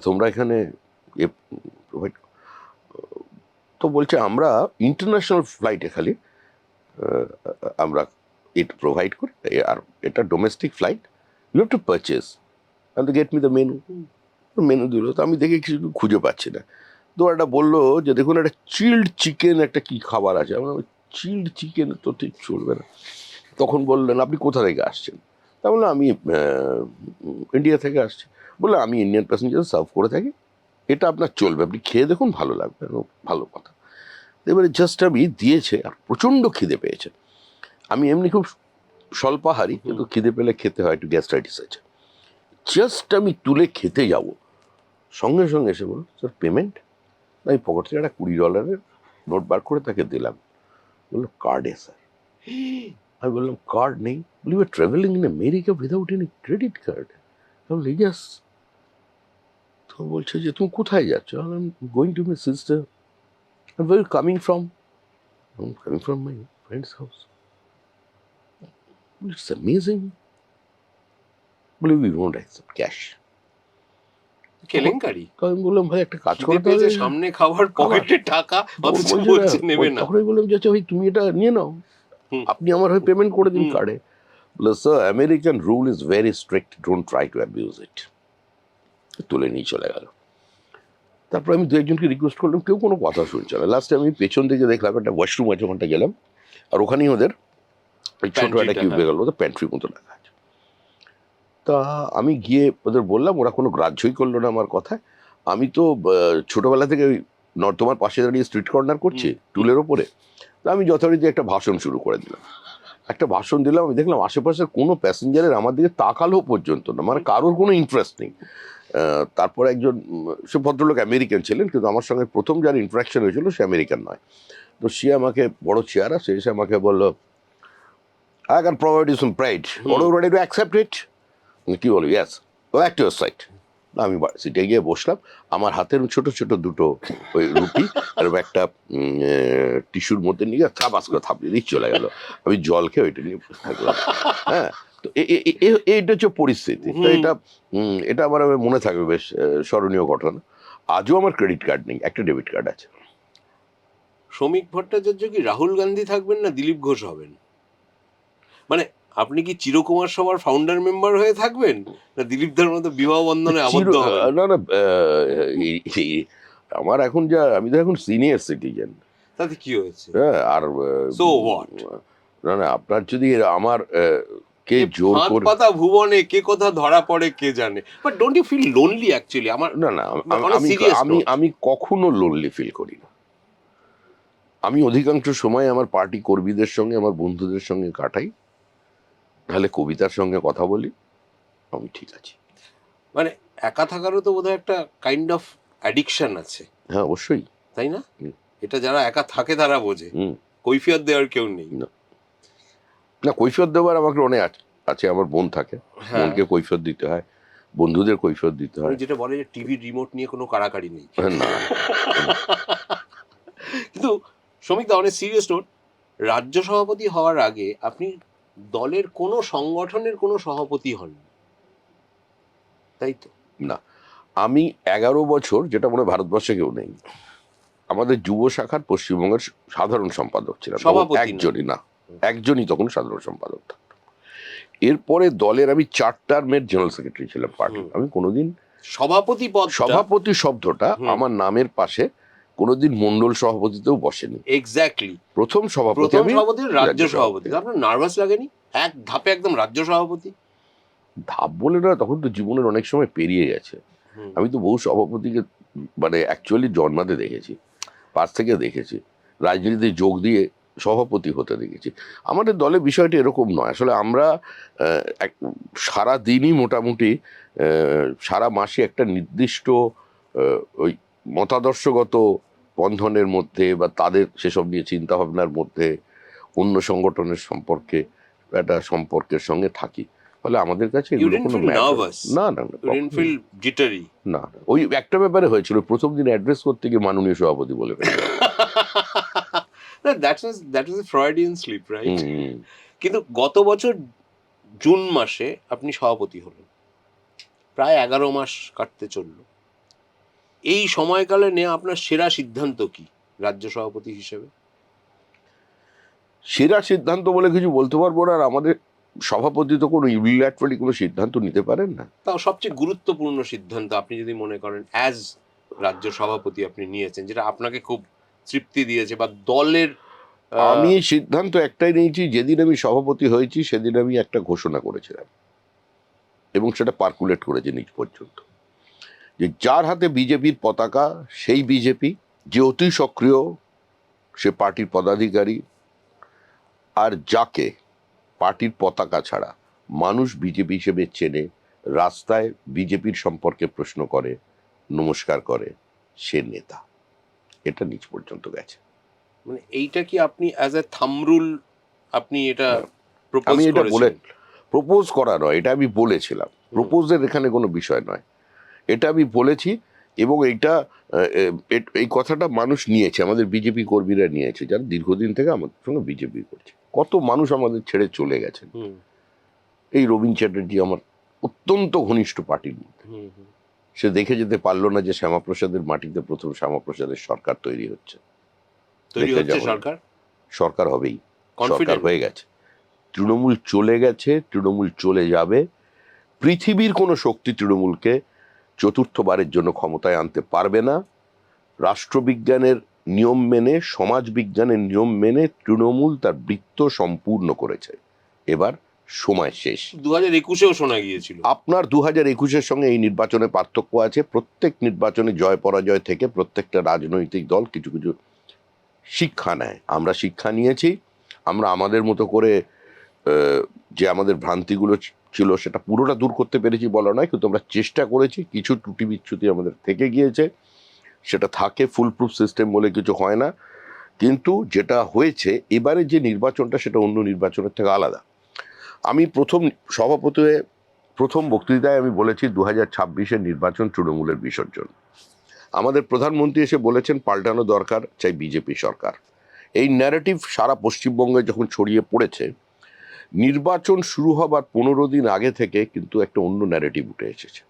Speaker 3: তোমরা এখানে প্রোভাইড, তো বলছে আমরা ইন্টারন্যাশনাল ফ্লাইটে খালি আমরা এটা প্রোভাইড করি, আর এটা domestic flight, you have to purchase and get me the menu. Menu দিল, তো আমি দেখে কিছু খুঁজে পাচ্ছি না। তো একটা বললো যে দেখুন একটা চিল্ড চিকেন একটা কি খাবার আছে, আমরা চিল্ড চিকেন তো ঠিক চলবে না। তখন বললেন আপনি কোথা থেকে আসছেন? তা বললাম আমি ইন্ডিয়া থেকে আসছি। বললাম আমি ইন্ডিয়ান প্যাসেঞ্জার সার্ভ করে থাকি, এটা আপনার চলবে, আপনি খেয়ে দেখুন, ভালো লাগবে। ভালো কথা। এবারে জাস্ট আমি দিয়েছে, আর প্রচণ্ড খিদে পেয়েছে। আমি এমনি খুব স্বল্পাহারী, কিন্তু খিদে পেলে খেতে হয়, একটু গ্যাস্ট্রাইটিস আছে। জাস্ট আমি তুলে খেতে যাব, সঙ্গে সঙ্গে এসে বলুন স্যার পেমেন্ট। আমি পকেট থেকে একটা $20 নোট বার করে তাকে দিলাম, বললো কার্ডে স্যার। আমি বললাম কার্ড নেই, বলি you are travelling in America without any credit card? আমি বলি ইয়েস। তো বলছে যে তুমি কোথায় যাচ্ছ? আমি going to my sister. Where you coming from? Coming from my friends house. It's amazing. বলি উই ওন্ট অ্যাকসেপ্ট ক্যাশ।
Speaker 2: কেলেঙ্কারি।
Speaker 3: তো আমি বললাম ভাই একটা কাজ করতে
Speaker 2: পেয়েছে,
Speaker 3: হবে,
Speaker 2: সামনে খাবার, পকেটে টাকা, অথচ বলছে নেবে না।
Speaker 3: তখন আমি বললাম যে আচ্ছা ভাই তুমি এটা নিয়ে নাও,
Speaker 2: হুম।
Speaker 3: আপনি আমার হয়ে পেমেন্ট করে দিন
Speaker 2: হুম।
Speaker 3: কার্ডে। বলে sir American rule is very strict, don't try to abuse it. তুলে নিয়ে চলে গেল। তারপর আমি দু একজনকে রিকোয়েস্ট করলাম, কেউ কোনো কথা শুনছে না। লাস্টে আমি পেছন দিকে দেখলাম একটা ওয়াশরুম আছে, ওখানটা গেলাম, আর ওখানেই ওদের ওই ছোট একটা
Speaker 2: Pantry-টা,
Speaker 3: কিউবে গেল, ওদের প্যান্ট্রি মতো রাখা আছে। তা আমি গিয়ে ওদের বললাম, ওরা কোনো গ্রাহ্যই করলো না আমার কথায়। আমি তো ছোটবেলা থেকে ওই তোমার পাশে দাঁড়িয়ে স্ট্রিট কর্নার করছি টুলের ওপরে, তা আমি যথারীতি একটা ভাষণ শুরু করে দিলাম। একটা ভাষণ দিলাম, আমি দেখলাম আশেপাশের কোনো প্যাসেঞ্জারের আমার দিকে তাকালো পর্যন্ত না, মানে কারোর কোনো ইন্টারেস্ট নেই। তারপর একজন সে ভদ্রলোক আমেরিকান ছিলেন, কিন্তু আমার সঙ্গে প্রথম যার ইন্টারাকশন হয়েছিল সে আমেরিকান নয়। তো সে আমাকে, বড় চেয়ারা, সে এসে আমাকে বললো, I can provide you some pride. Are you ready to accept it? কি বলো? Yes. Back to your side. আমি সিটে গিয়ে বসলাম। আমার হাতের ছোট ছোট দুটো ওই রুটি আর একটা টিস্যুর মধ্যে নিয়ে থাবাস করে থাপিয়ে দিয়ে চলে গেল। আমি জল খেয়ে ওইটা নিয়ে থাকলাম। হ্যাঁ, তো এইটা হচ্ছে পরিস্থিতি। তো এটা আমার মনে থাকবে, বেশ স্মরণীয় ঘটনা। আজও আমার ক্রেডিট কার্ড নেই, একটা ডেবিট কার্ড আছে।
Speaker 2: শ্রমিক ভট্টাচার্য কি রাহুল গান্ধী থাকবেন না দিলীপ ঘোষ হবেন? মানে আপনি কি চিরকুমার সভার ফাউন্ডার মেম্বার হয়ে থাকবেন, না দিলীপ দার মতো বিবাহ বন্ধনে আবদ্ধ হবেন?
Speaker 3: না না, আমার এখন আমি তো এখন সিনিয়র সিটিজেন।
Speaker 2: তাতে কি হয়েছে?
Speaker 3: হ্যাঁ, আর
Speaker 2: So what?
Speaker 3: না, আপনার যদি আমার কে জোর
Speaker 2: হাত
Speaker 3: করে,
Speaker 2: পাতা ভুবনে কে কথা ধরা পড়ে কে জানে। But don't you feel lonely actually? আমার
Speaker 3: না না, আমি কখনো লোনলি ফিল করি না। আমি অধিকাংশ সময় আমার পার্টি কর্মীদের সঙ্গে, আমার বন্ধুদের সঙ্গে কাটাই, তাহলে কবিতার সঙ্গে কথা বলি, আমি ঠিক আছি।
Speaker 2: মানে একা থাকারও তো বোধহয় একটা কাইন্ড অফ অ্যাডিকশন আছে।
Speaker 3: হ্যাঁ, অবশ্যই,
Speaker 2: তাই না?
Speaker 3: হুম।
Speaker 2: এটা যারা একা থাকে তারা বোঝে। কৈফিয়ত দেওয়ার কেউ নেই।
Speaker 3: না, কৈফিয়ত দেওয়ার আমাকে অনেক আছে। আমার বোন থাকে, বোনকে কৈফিয়ত দিতে হয়, বন্ধুদের কৈফিয়ত দিতে হয়।
Speaker 2: যেটা বলে যে টিভি রিমোট নিয়ে কোনো কাড়াকাড়ি নেই।
Speaker 3: না,
Speaker 2: কিন্তু শ্রমিক দা, অনেক সিরিয়াস নোট, রাজ্য সভাপতি হওয়ার আগে আপনি দলের কোনো সংগঠনের কোনো সভাপতি হন, তাই তো?
Speaker 3: না, আমি 11 বছর, যেটা মনে হয় ভারতবর্ষে কেউ নেই, আমাদের যুব শাখার পশ্চিমবঙ্গের সাধারণ সম্পাদক ছিলাম।
Speaker 2: সভাপতি
Speaker 3: একজনই তখন সাধারণ সম্পাদক থাকতো। এরপরে দলের আমি 4 টার্মের জেনারেল সেক্রেটারি ছিলাম পার্টি। আমি কোনোদিন সভাপতি শব্দটা আমার নামের পাশে কোনোদিন মন্ডল সভাপতিতেও বসেনি।
Speaker 2: এক্স্যাক্টলি,
Speaker 3: প্রথম সভাপতি
Speaker 2: রাজ্য সভাপতি। আপনার নার্ভাস লাগেনি এক ধাপে একদম রাজ্য সভাপতি?
Speaker 3: ধাপ বলে না, তখন তো জীবনের অনেক সময় পেরিয়ে গেছে। আমি তো বহু সভাপতিকে মানে অ্যাকচুয়ালি জন্মাতে দেখেছি, পাশ থেকে দেখেছি, রাজনীতিতে যোগ দিয়ে সভাপতি হতে দেখেছি। আমাদের দলের বিষয়টি এরকম নয়। আসলে আমরা সারা দিনই মোটামুটি সারা মাসে একটা নির্দিষ্ট ওই মতাদর্শগত বন্ধনের মধ্যে বা তাদের সেসব নিয়ে চিন্তা ভাবনার মধ্যে অন্য সংগঠনের সম্পর্কে একটা সম্পর্কের সঙ্গে থাকি। ফলে আমাদের কাছে না, ওই একটা ব্যাপারে হয়েছিল, প্রথম দিন অ্যাড্রেস করতে গিয়ে মাননীয় সভাপতি বলে
Speaker 2: কিন্তু গত বছর জুন মাসে আপনি সভাপতি হলেন, প্রায় 11 মাস কাটতে চলল। এই সময়কালে নেওয়া আপনার সেরা সিদ্ধান্ত কি রাজ্য সভাপতি হিসেবে?
Speaker 3: সেরা সিদ্ধান্ত বলে কিছু বলতে পারবো না। আর আমাদের সভাপতি তো কোনো ইউনিল্যাটারালি কোনো সিদ্ধান্ত নিতে পারেন না।
Speaker 2: তাও সবচেয়ে গুরুত্বপূর্ণ সিদ্ধান্ত আপনি যদি মনে করেন অ্যাজ রাজ্য সভাপতি আপনি নিয়েছেন, যেটা আপনাকে খুব তৃপ্তি দিয়েছে বা দলের?
Speaker 3: আমি সিদ্ধান্ত একটাই নিয়েছি, যেদিন আমি সভাপতি হয়েছি সেদিন আমি একটা ঘোষণা করেছিলাম এবং সেটা পার্কুলেট করেছে নিজ পর্যন্ত, যে যার হাতে বিজেপির পতাকা সেই বিজেপি, যে অতি সক্রিয় সে পার্টির পদাধিকারী, আর যাকে পার্টির পতাকা ছাড়া মানুষ বিজেপি হিসেবে চেনে, রাস্তায় বিজেপির সম্পর্কে প্রশ্ন করে, নমস্কার করে, সে নেতা। এটা নিজ পর্যন্ত গেছে।
Speaker 2: মানে এইটা কি আপনি অ্যাজ এ থামরুল আপনি এটা
Speaker 3: আমি এটা বলে প্রপোজ করা নয়, এটা আমি বলেছিলাম। প্রপোজের এখানে কোনো বিষয় নয়, এটা আমি বলেছি। এবং এই কথাটা মানুষ নিয়েছে, আমাদের বিজেপি কর্মীরা নিয়েছে, যারা দীর্ঘদিন থেকে আমাদের সঙ্গে বিজেপি করছে। কত মানুষ আমাদের ছেড়ে চলে গেছেন। এই রবীন চ্যাটার্জি আমার অত্যন্ত ঘনিষ্ঠ পার্টির মধ্যে, সে দেখে যেতে পারলো না যে শ্যামাপ্রসাদের মাটিতে প্রথম শ্যামাপ্রসাদের সরকার তৈরি হচ্ছে। সরকার হবেই, সরকার হয়ে গেছে। তৃণমূল চলে গেছে, তৃণমূল চলে যাবে। পৃথিবীর কোনো শক্তি তৃণমূলকে চতুর্থবারের জন্য ক্ষমতায় আনতে পারবে না। রাষ্ট্রবিজ্ঞানের নিয়ম মেনে, সমাজ বিজ্ঞানের নিয়ম মেনে তৃণমূল তার বৃত্ত সম্পূর্ণ করেছে। এবার সময় শেষ।
Speaker 2: 2021-এও শোনা গিয়েছিল।
Speaker 3: আপনার 2021-এর সঙ্গে এই নির্বাচনে পার্থক্য আছে। প্রত্যেক নির্বাচনে জয় পরাজয় থেকে প্রত্যেকটা রাজনৈতিক দল কিছু কিছু শিক্ষা নেয়। আমরা শিক্ষা নিয়েছি। আমরা আমাদের মতো করে যে আমাদের ভ্রান্তিগুলো ছিল সেটা পুরোটা দূর করতে পেরেছি বলা নয়, কিন্তু আমরা চেষ্টা করেছি। কিছু ত্রুটি বিচ্যুতি আমাদের থেকে গিয়েছে, সেটা থাকে, ফুল প্রুফ সিস্টেম বলে কিছু হয় না। কিন্তু যেটা হয়েছে এবারে যে নির্বাচনটা, সেটা অন্য নির্বাচনের থেকে আলাদা। আমি সভাপতি হয়ে প্রথম বক্তৃতায় আমি বলেছি 2026-এর নির্বাচন তৃণমূলের বিসর্জন। আমাদের প্রধানমন্ত্রী এসে বলেছেন পাল্টানো দরকার, চাই বিজেপি সরকার। এই ন্যারেটিভ সারা পশ্চিমবঙ্গে যখন ছড়িয়ে পড়েছে, নির্বাচন শুরু হবার 15 দিন আগে থেকে কিন্তু একটা অন্য ন্যারেটিভ উঠে এসেছে।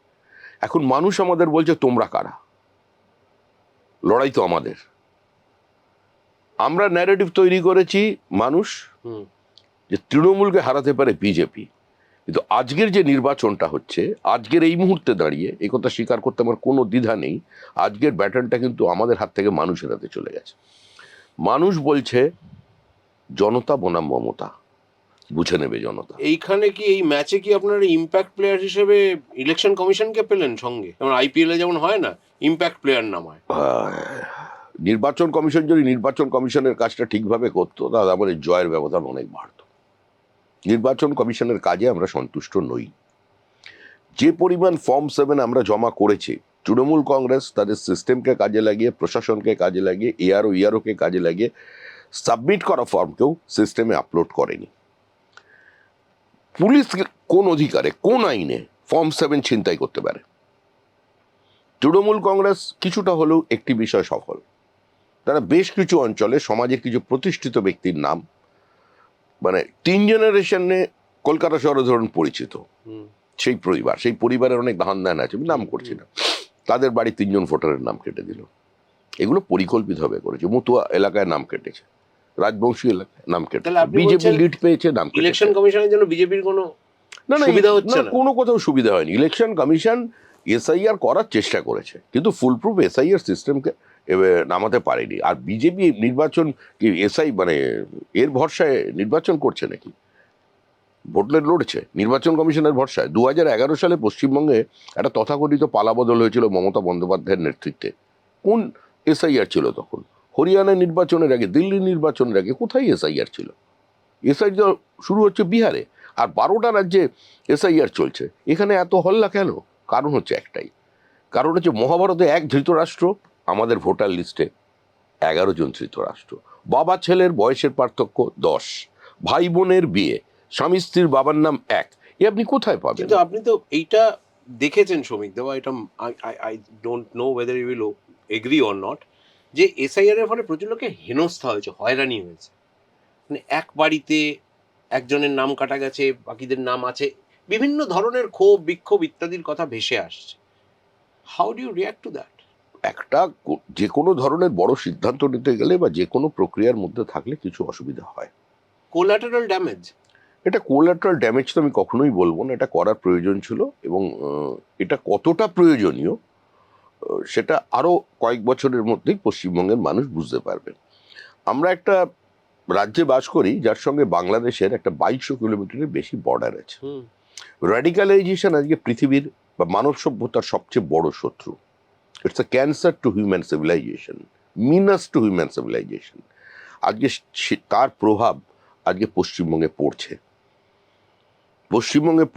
Speaker 3: এখন মানুষ আমাদের বলছে তোমরা কারা, লড়াই তো আমাদের। আমরা ন্যারেটিভ তৈরি করেছি মানুষ যে তৃণমূলকে হারাতে পারে বিজেপি। কিন্তু আজকের যে নির্বাচনটা হচ্ছে, আজকের এই মুহূর্তে দাঁড়িয়ে এই কথা স্বীকার করতে আমার কোনো দ্বিধা নেই, আজকের ব্যাটনটা কিন্তু আমাদের হাত থেকে মানুষের হাতে চলে গেছে। মানুষ বলছে জনতা বনাম মমতা, বুঝে নেবে জনতা।
Speaker 2: এইখানে কি, এই ম্যাচে কি আপনার ইম্প্যাক্ট প্লেয়ার হিসেবে ইলেকশন কমিশনকে পেলেন সঙ্গে? যেমন আইপিএল এ যেমন হয় না, ইম্প্যাক্ট প্লেয়ার নামায়।
Speaker 3: নির্বাচন কমিশন যদি নির্বাচন কমিশনের কাজটা ঠিকভাবে করতো, তাহলে আমাদের জয়ের ব্যবধান অনেক বাড়ত। নির্বাচন কমিশনের কাজে আমরা সন্তুষ্ট নই। যে পরিমাণ ফর্ম 7 আমরা জমা করেছি, তৃণমূল কংগ্রেস তাদের সিস্টেমকে কাজে লাগিয়ে, প্রশাসনকে কাজে লাগিয়ে, ইআরওকে কাজে লাগিয়ে সাবমিট করা ফর্মকেও সিস্টেমে আপলোড করেনি। পুলিশ কোন অধিকারে, কোন আইনে ফর্ম 7 ছিনতাই করতে পারে? তৃণমূল কংগ্রেস কিছুটা হলেও একটি বিষয় সফল, তারা বেশ কিছু অঞ্চলে সমাজের কিছু প্রতিষ্ঠিত ব্যক্তির নাম, মানে 3 জেনারেশনে কলকাতা শহরে ধরুন পরিচিত সেই পরিবারের অনেক ধান ধ্যান আছে, আমি নাম করছি না, তাদের বাড়ি 3 জন ভোটারের নাম কেটে দিল। এগুলো পরিকল্পিতভাবে করেছে। মতুয়া এলাকায় নাম কেটেছে, রাজবংশী এলাকায় নাম কেটেছে, বিজেপি লিড পেয়েছে, নাম কেটেছে।
Speaker 2: ইলেকশন কমিশনের জন্য বিজেপির কোনো সুবিধা হচ্ছে না?
Speaker 3: কোনো কোথাও সুবিধা হয়নি। ইলেকশন কমিশন এসআইআর করার চেষ্টা করেছে, কিন্তু ফুল প্রুফ এসআইআর সিস্টেমকে নামাতে পারেনি। আর বিজেপি নির্বাচন কি এর ভরসায় নির্বাচন করছে নাকি? ভোটে লড়ছে নির্বাচন কমিশনের ভরসায়। 2011 সালে পশ্চিমবঙ্গে একটা তথাকথিত পালাবদল হয়েছিল মমতা বন্দ্যোপাধ্যায়ের নেতৃত্বে। কোন এসআইআর ছিল তখন? হরিয়ানা নির্বাচনের আগে, দিল্লি নির্বাচনের আগে কোথায় এসআইআর ছিল? এসআইআর শুরু হচ্ছে বিহারে, আর 12টা রাজ্যে এসআইআর চলছে। এখানে এত হল্লা কেন? কারণ হচ্ছে একটাই, কারণ হচ্ছে মহাভারতে 1 ধৃতরাষ্ট্র, আমাদের ভোটার লিস্টে 11 জন ধৃতরাষ্ট্র। বাবা ছেলের বয়সের পার্থক্য 10, ভাই বোনের বিয়ে, স্বামী স্ত্রীর বাবার নাম 1, এ আপনি কোথায় পাবেন?
Speaker 2: কিন্তু আপনি তো এইটা দেখেছেন শ্রমিক দেওয়া, এটা I don't know whether you will agree or not, যে এসআইআর এর ফলে প্রচুর লোকে হেনস্থা হয়েছে, হয়রানি হয়েছে। মানে এক বাড়িতে একজনের নাম কাটা গেছে, বাকিদের নাম আছে, বিভিন্ন ধরনের ক্ষোভ বিক্ষোভ ইত্যাদির কথা ভেসে আসছে। How do you react to that?
Speaker 3: যে কোনো ধরনের বড় সিদ্ধান্ত নিতে গেলে বা যে কোনো প্রক্রিয়ার মধ্যে থাকলে কিছু অসুবিধা হয়।
Speaker 2: কোলাটারাল ড্যামেজ,
Speaker 3: এটা কোলাটারাল ড্যামেজ তো আমি কখনোই বলবো না, এটা করার প্রয়োজন ছিল। এবং এটা কতটা প্রয়োজনীয় সেটা আরো কয়েক বছরের মধ্যেই পশ্চিমবঙ্গের মানুষ বুঝতে পারবে। আমরা একটা রাজ্যে বাস করি যার সঙ্গে বাংলাদেশের একটা 2200 কিলোমিটারের বেশি বর্ডার আছে। র্যাডিক্যালাইজেশন আজকে পৃথিবীর বা মানব সভ্যতার সবচেয়ে বড় শত্রু। It's a cancer to human civilisation, menace to human civilisation. আজকে তার প্রভাব আজকে পশ্চিমবঙ্গে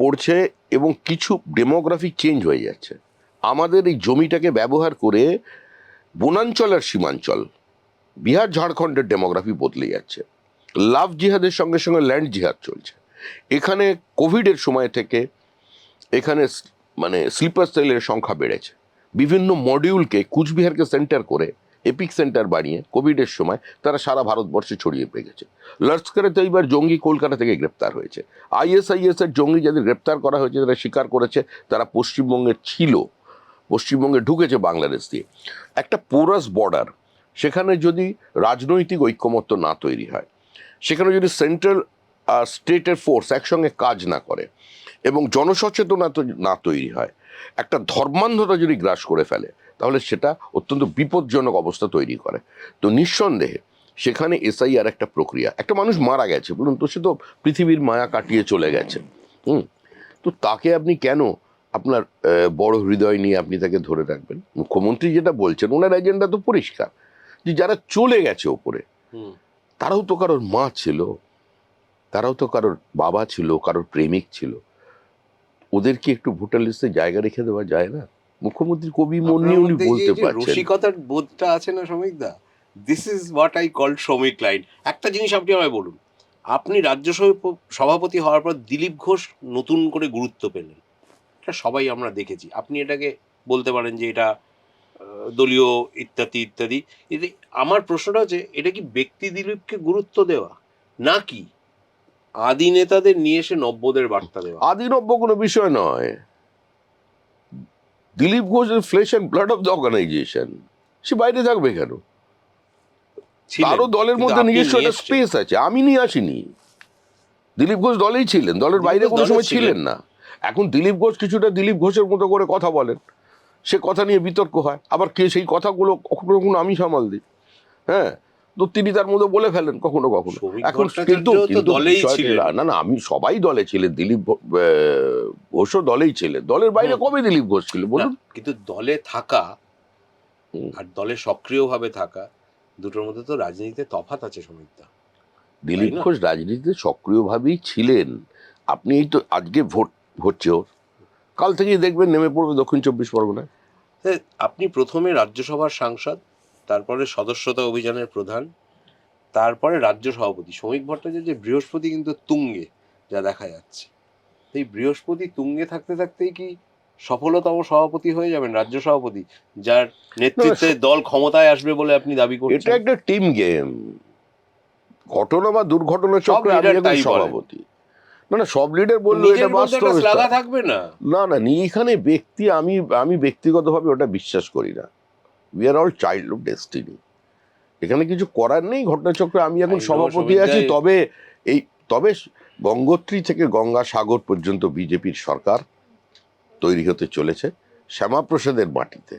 Speaker 3: পড়ছে এবং কিছু ডেমোগ্রাফিক চেঞ্জ হয়ে যাচ্ছে। আমাদের এই জমিটাকে ব্যবহার করে বনাঞ্চল আর সীমাঞ্চল, বিহার ঝাড়খণ্ডের ডেমোগ্রাফি বদলে যাচ্ছে। লাভ জিহাদের সঙ্গে সঙ্গে ল্যান্ড জিহাদ চলছে। এখানে কোভিডের সময় থেকে এখানে স্লিপার সেলের সংখ্যা বেড়েছে। বিভিন্ন মডিউলকে কুচবিহারকে সেন্টার করে এপিক সেন্টার বানিয়ে কোভিডের সময় তারা সারা ভারতবর্ষে ছড়িয়ে পড়ে গেছে। লস্করে তৈবার জঙ্গি কলকাতা থেকে গ্রেপ্তার হয়েছে। আইএসআইএস এর জঙ্গি যাদের গ্রেপ্তার করা হয়েছে, যারা স্বীকার করেছে তারা পশ্চিমবঙ্গে ছিল, পশ্চিমবঙ্গে ঢুকেছে বাংলাদেশ দিয়ে। একটা পোরাস বর্ডার, সেখানে যদি রাজনৈতিক ঐক্যমত্য না তৈরি হয়, সেখানে যদি সেন্ট্রাল স্টেটের ফোর্স একসঙ্গে কাজ না করে এবং জনসচেতনতা না তৈরি হয়, একটা ধর্মান্ধতা যদি গ্রাস করে ফেলে, তাহলে সেটা অত্যন্ত বিপজ্জনক অবস্থা তৈরি করে। তো নিঃসন্দেহে সেখানে এসআইআর একটা প্রক্রিয়া। একটা মানুষ মারা গেছে, বলুন তো, সে তো পৃথিবীর মায়া কাটিয়ে চলে গেছে। তো তাকে আপনি কেন আপনার বড় হৃদয় নিয়ে আপনি তাকে ধরে রাখবেন? মুখ্যমন্ত্রী যেটা বলছেন, ওনার এজেন্ডা তো পরিষ্কার, যে যারা চলে গেছে ওপরে, তারাও তো কারোর মা ছিল, তারাও তো কারোর বাবা ছিল, কারোর প্রেমিক ছিল। ওদেরকে একটু ভোটার লিস্টে জায়গা রেখে দেওয়া যায় না? মুখ্যমন্ত্রী কবি মন্নি
Speaker 2: আপনার
Speaker 3: উনি
Speaker 2: মধ্যে
Speaker 3: বলতে
Speaker 2: যে
Speaker 3: পারছেন।
Speaker 2: রসিকতার বোধটা আছে না শ্রমিক দা, this is what I call shramik line. একটা জিনিস আপনি আমায় বলুন, আপনি রাজ্য সভাপতি হওয়ার পর দিলীপ ঘোষ নতুন করে গুরুত্ব পেলেন, এটা সবাই আমরা দেখেছি। আপনি এটাকে বলতে পারেন যে এটা দলীয় ইত্যাদি ইত্যাদি। আমার প্রশ্নটা হচ্ছে, এটা কি ব্যক্তি দিলীপকে গুরুত্ব দেওয়া, নাকি আদি নেতাদের নিয়ে এসে নব্যদের বার্তা দেওয়া?
Speaker 3: আদিনব্য কোনো বিষয় নয়। Dilip Ghosh is flesh and blood of the organisation. সে বাইরে থাকবে কেন?
Speaker 2: ছিলেন,
Speaker 3: তারও দলের
Speaker 2: কিন্তু
Speaker 3: মধ্যে
Speaker 2: আপনি
Speaker 3: নিজস্ব
Speaker 2: নিয়ে
Speaker 3: একটা
Speaker 2: এসছেন।
Speaker 3: স্পেস আছে, আমি নিয়ে আসিনি। দিলীপ ঘোষ দলেই ছিলেন, দলের
Speaker 2: দিলীপ
Speaker 3: বাইরে
Speaker 2: ঘোষ
Speaker 3: কোনো
Speaker 2: দলে
Speaker 3: সময়
Speaker 2: ছিলেন।
Speaker 3: ছিলেন না। এখন দিলীপ ঘোষ কিছুটা দিলীপ ঘোষের মতো করে কথা বলেন, সে কথা নিয়ে বিতর্ক হয়, আবার কে সেই কথাগুলো কখনো কখনো আমি সামাল দিই। হ্যাঁ, তো তিনি তার মধ্যে বলে ফেলেন কখনো কখনো।
Speaker 2: শ্রমিক
Speaker 3: এখন কিন্তু
Speaker 2: ভট্টাচার্য তো
Speaker 3: কিন্তু
Speaker 2: দলেই
Speaker 3: বিষয়টা
Speaker 2: ছিলেন।
Speaker 3: না, না, আমি সবাই দলে ছিলেন, দিলীপ ঘোষও দলেই ছিলেন। দলের বাইরে
Speaker 2: হুম।
Speaker 3: কবে দিলীপ ঘোষ ছিল
Speaker 2: না,
Speaker 3: বলুন?
Speaker 2: কিন্তু দলে থাকা
Speaker 3: হুম।
Speaker 2: আর দলে সক্রিয়ভাবে থাকা, দুটোর মধ্যে তো রাজনীতিতে তফাৎ আছে শ্রমিকদা,
Speaker 3: দিলীপ
Speaker 2: না?
Speaker 3: ঘোষ রাজনীতিতে সক্রিয়ভাবেই ছিলেন। আপনি এই তো আজকে ভোট হচ্ছে ওর, কাল থেকেই দেখবেন নেমে পড়বে দক্ষিণ 24 পরগনায়।
Speaker 2: আপনি প্রথমে রাজ্যসভার সাংসদ, তারপরে সদস্যতা অভিযানের প্রধান, তারপরে রাজ্য সভাপতি। শ্রমিক ভট্টাচার্যের বৃহস্পতি কিন্তু তুঙ্গে, যা দেখা যাচ্ছে। এই বৃহস্পতি তুঙ্গে থাকতে থাকতেই কি সফলতম সভাপতি হয়ে যাবেন, রাজ্য সভাপতি, যার নেতৃত্বে দল ক্ষমতায় আসবে বলে আপনি দাবি
Speaker 3: এটা
Speaker 2: করছেন?
Speaker 3: একটা টিম গেম। ঘটনা বা দুর্ঘটনা
Speaker 2: সব
Speaker 3: চক্রে আমি
Speaker 2: লিডার
Speaker 3: এখন
Speaker 2: তাই বলেন।
Speaker 3: সভাপতি। না, না, সব লিডার বললো এটা
Speaker 2: নিজের মধ্যে একটা
Speaker 3: বাস্তব।
Speaker 2: শ্লাঘা থাকবে না?
Speaker 3: না, না, এখানে ব্যক্তি, আমি ব্যক্তিগতভাবে ওটা বিশ্বাস করি না। We are all child of destiny. এখানে কিছু করার নেই ঘটনাচক্রে। আমি এখন
Speaker 2: I know,
Speaker 3: সভাপতি
Speaker 2: শ্রমিক
Speaker 3: আছি,
Speaker 2: দা,
Speaker 3: তবে গঙ্গোত্রী থেকে গঙ্গাসাগর পর্যন্ত বিজেপির সরকার তৈরি হতে চলেছে শ্যামাপ্রসাদের মাটিতে।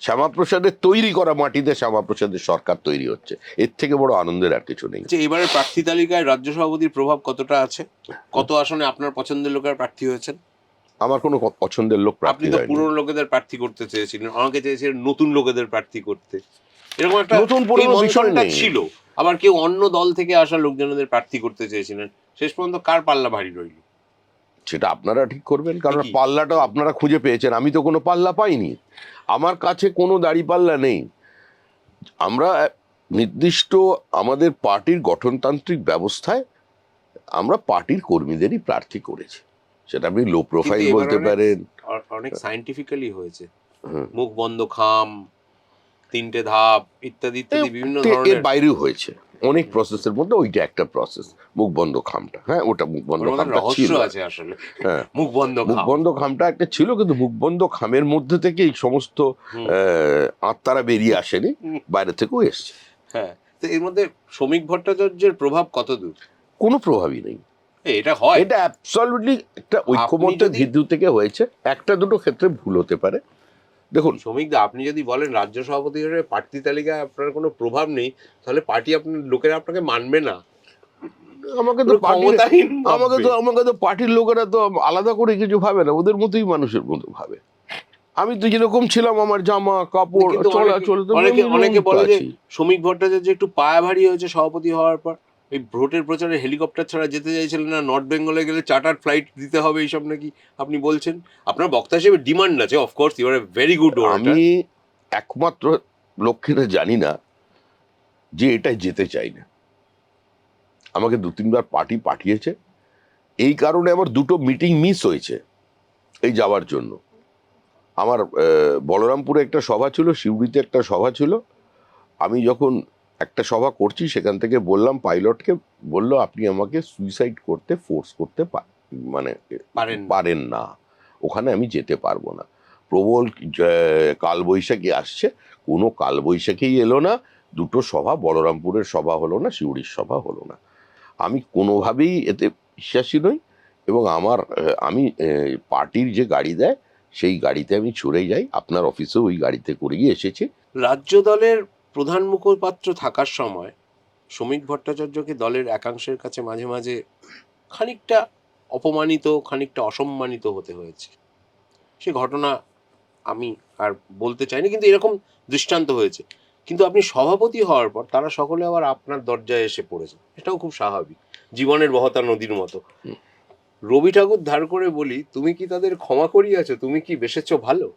Speaker 3: শ্যামাপ্রসাদের তৈরি করা মাটিতে শ্যামাপ্রসাদের সরকার তৈরি হচ্ছে। এর থেকে বড় আনন্দের আর কিছু নেই।
Speaker 2: যে এবারে প্রার্থী তালিকায় রাজ্য সভাপতির প্রভাব কতটা আছে? কত আসনে আপনার পছন্দের লোকের প্রার্থী হয়েছেন?
Speaker 3: আমার কোনো পছন্দের লোক
Speaker 2: আপনি
Speaker 3: প্রার্থী
Speaker 2: তো
Speaker 3: হয়নি।
Speaker 2: পুরনো লোকেদের প্রার্থী করতে চেয়েছিলেন, আমাকে চেয়েছিলেন নতুন লোকেদের প্রার্থী করতে। এরকম একটা
Speaker 3: নতুন
Speaker 2: এই
Speaker 3: পুরনো বিষয়
Speaker 2: মন্থনটা
Speaker 3: নেই।
Speaker 2: ছিল। আবার কেউ অন্য দল থেকে আসা লোকজনদের প্রার্থী করতে চেয়েছিলেন। শেষ পর্যন্ত কার পাল্লা ভারী রইল?
Speaker 3: সেটা আপনারা ঠিক করবেন, কারণ
Speaker 2: কি?
Speaker 3: পাল্লাটাও আপনারা খুঁজে পেয়েছেন, আমি তো কোনো পাল্লা পাইনি। আমার কাছে কোনো দাড়ি পাল্লা নেই। আমরা নির্দিষ্ট আমাদের পার্টির গঠনতান্ত্রিক ব্যবস্থায় আমরা পার্টির কর্মীদেরই প্রার্থী করেছি। সেটা আপনি লো প্রোফাইল
Speaker 2: কিন্তু এবার
Speaker 3: বলতে পারেন।
Speaker 2: অনেক সায়েন্টিফিক্যালি হয়েছে।
Speaker 3: হুম।
Speaker 2: মুখ বন্ধ খাম, 3টে ধাপ ইত্যাদি ইত্যাদি বিভিন্ন
Speaker 3: এর
Speaker 2: ধরনের।
Speaker 3: বাইরেও হয়েছে অনেক প্রসেসের মধ্যে, ওইটা একটা প্রসেস, মুখ বন্ধ খামটা। হ্যাঁ, ওটা মুখ বন্ধ
Speaker 2: ওর মধ্যে
Speaker 3: খামটা
Speaker 2: রহস্য
Speaker 3: ছিল।
Speaker 2: আছে আসলে।
Speaker 3: হ্যাঁ,
Speaker 2: মুখ বন্ধ
Speaker 3: মুখ
Speaker 2: খাম।
Speaker 3: বন্ধ খামটা একটা ছিল, কিন্তু মুখ বন্ধ খামের মধ্যে থেকে এই সমস্ত
Speaker 2: হুম।
Speaker 3: আত্মারা বেরিয়ে আসেনি,
Speaker 2: হুম।
Speaker 3: বাইরে থেকেও এসছে।
Speaker 2: হ্যাঁ, তো এর মধ্যে শ্রমিক ভট্টাচার্যের প্রভাব কত দূর?
Speaker 3: কোনো প্রভাবই নেই।
Speaker 2: এটা হয়।
Speaker 3: এটা অ্যাবসলিউটলি একটা ঐক্যমত্যের
Speaker 2: যদি-
Speaker 3: ভিত্তি থেকে হয়েছে। একটা দুটো ক্ষেত্রে ভুল হতে পারে। দেখুন,
Speaker 2: শ্রমিকদা, আপনি যদি বলেন রাজ্য সভাপতি হিসেবে প্রার্থী তালিকায় আপনার কোনো প্রভাব নেই, তাহলে পার্টি আপনার লোকেরা আপনাকে মানবে না।
Speaker 3: আমাকে তো
Speaker 2: পুরো ক্ষমতাহীন ভাববে।
Speaker 3: আমাকে তো পার্টির লোকেরা তো আলাদা করে কিছু ভাবে না, ওদের মতোই মানুষের মতো ভাবে। আমি তো যেরকম ছিলাম, আমার জামা কাপড়
Speaker 2: কিন্তু
Speaker 3: চলাচল তো
Speaker 2: অনেকে বলে যে
Speaker 3: আছি।
Speaker 2: শ্রমিক ভট্টাচার্য একটু পায়া ভারী হয়েছে সভাপতি হওয়ার পর। এই ভোটের প্রচারে হেলিকপ্টার ছাড়া যেতে চাইছিলেন না, নর্থ বেঙ্গলে গেলে চার্টার ফ্লাইট দিতে হবে, এইসব নাকি আপনি বলছেন। আপনার বক্তা হিসেবে ডিমান্ড আছে, of course you are a very good orator.
Speaker 3: আমি একমাত্র লক্ষ্যে জানি না যে এটা যেতে চাই না। আমাকে 2-3 বার পার্টি পাঠিয়েছে, এই কারণে আমার 2টো মিটিং মিস হয়েছে এই যাওয়ার জন্য। আমার বলরামপুরে একটা সভা ছিল, সিউড়িতে একটা সভা ছিল। আমি যখন একটা সভা করছি, সেখান থেকে বললাম পাইলটকে, বললো আপনি আমাকে সুইসাইড করতে ফোর্স করতে মানে পারেন না, ওখানে আমি যেতে পারবো না। প্রবল কালবৈশাখী আসছে, কোনো কালবৈশাখী এলো না। 2টো সভা, বলরামপুরের সভা হলো না, সিউড়ির সভা হলো না। আমি কোনোভাবেই এতে বিশ্বাসী নই, এবং আমি পার্টির যে গাড়ি দেয় সেই গাড়িতে আমি চড়ে যাই। আপনার অফিসেও ওই গাড়িতে করেই এসেছি।
Speaker 2: রাজ্য দলের প্রধান মুখপাত্র থাকার সময় শ্রমিক ভট্টাচার্যকে দলের একাংশের কাছে মাঝে মাঝে খানিকটা অপমানিত, খানিকটা অসম্মানিত হতে হয়েছে। সে ঘটনা আমি আর বলতে চাইনি, কিন্তু এরকম দৃষ্টান্ত হয়েছে। কিন্তু আপনি সভাপতি হওয়ার পর তারা সকলে আবার আপনার দরজায় এসে পড়েছে, এটাও খুব স্বাভাবিক, জীবনের বহতা নদীর মতো। রবি ঠাকুর ধার করে বলি, তুমি কি তাদের ক্ষমা করিয়াছো? তুমি কি বেসেছো ভালো?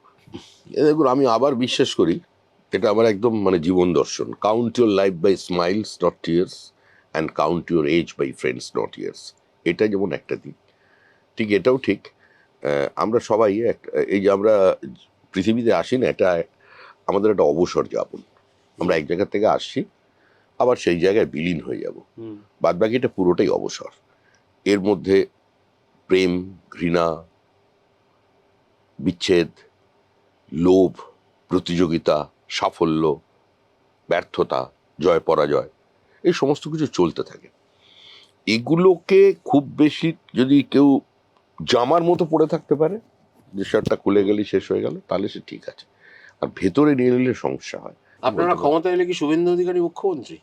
Speaker 3: দেখুন, আমি আবার বিশ্বাস করি, এটা আমার একদম মানে জীবন দর্শন, count your life by smiles not tears and count your age by friends not years. এটা যেমন একটা দিক, ঠিক এটাও ঠিক। আমরা সবাই এই যে আমরা পৃথিবীতে আসি না, এটা আমাদের একটা অবসর যাপন। আমরা এক জায়গা থেকে আসছি, আবার সেই জায়গায় বিলীন হয়ে যাব, বাদ বাকিটা পুরোটাই অবসর। এর মধ্যে প্রেম, ঘৃণা, বিচ্ছেদ, লোভ, প্রতিযোগিতা, সাফল্য, ব্যর্থতা, জয় পরাজয়, এই সমস্ত কিছু চলতে থাকে। এগুলোকে খুব বেশি যদি কেউ জামার মতো পড়ে থাকতে পারে, যে শার্টটা খুলে গেলেই শেষ হয়ে গেল, তাহলে সে ঠিক আছে। আর ভেতরে নিয়ে নিলে সমস্যা হয়।
Speaker 2: আপনারা ক্ষমতা এলে কি শুভেন্দু অধিকারী মুখ্যমন্ত্রী?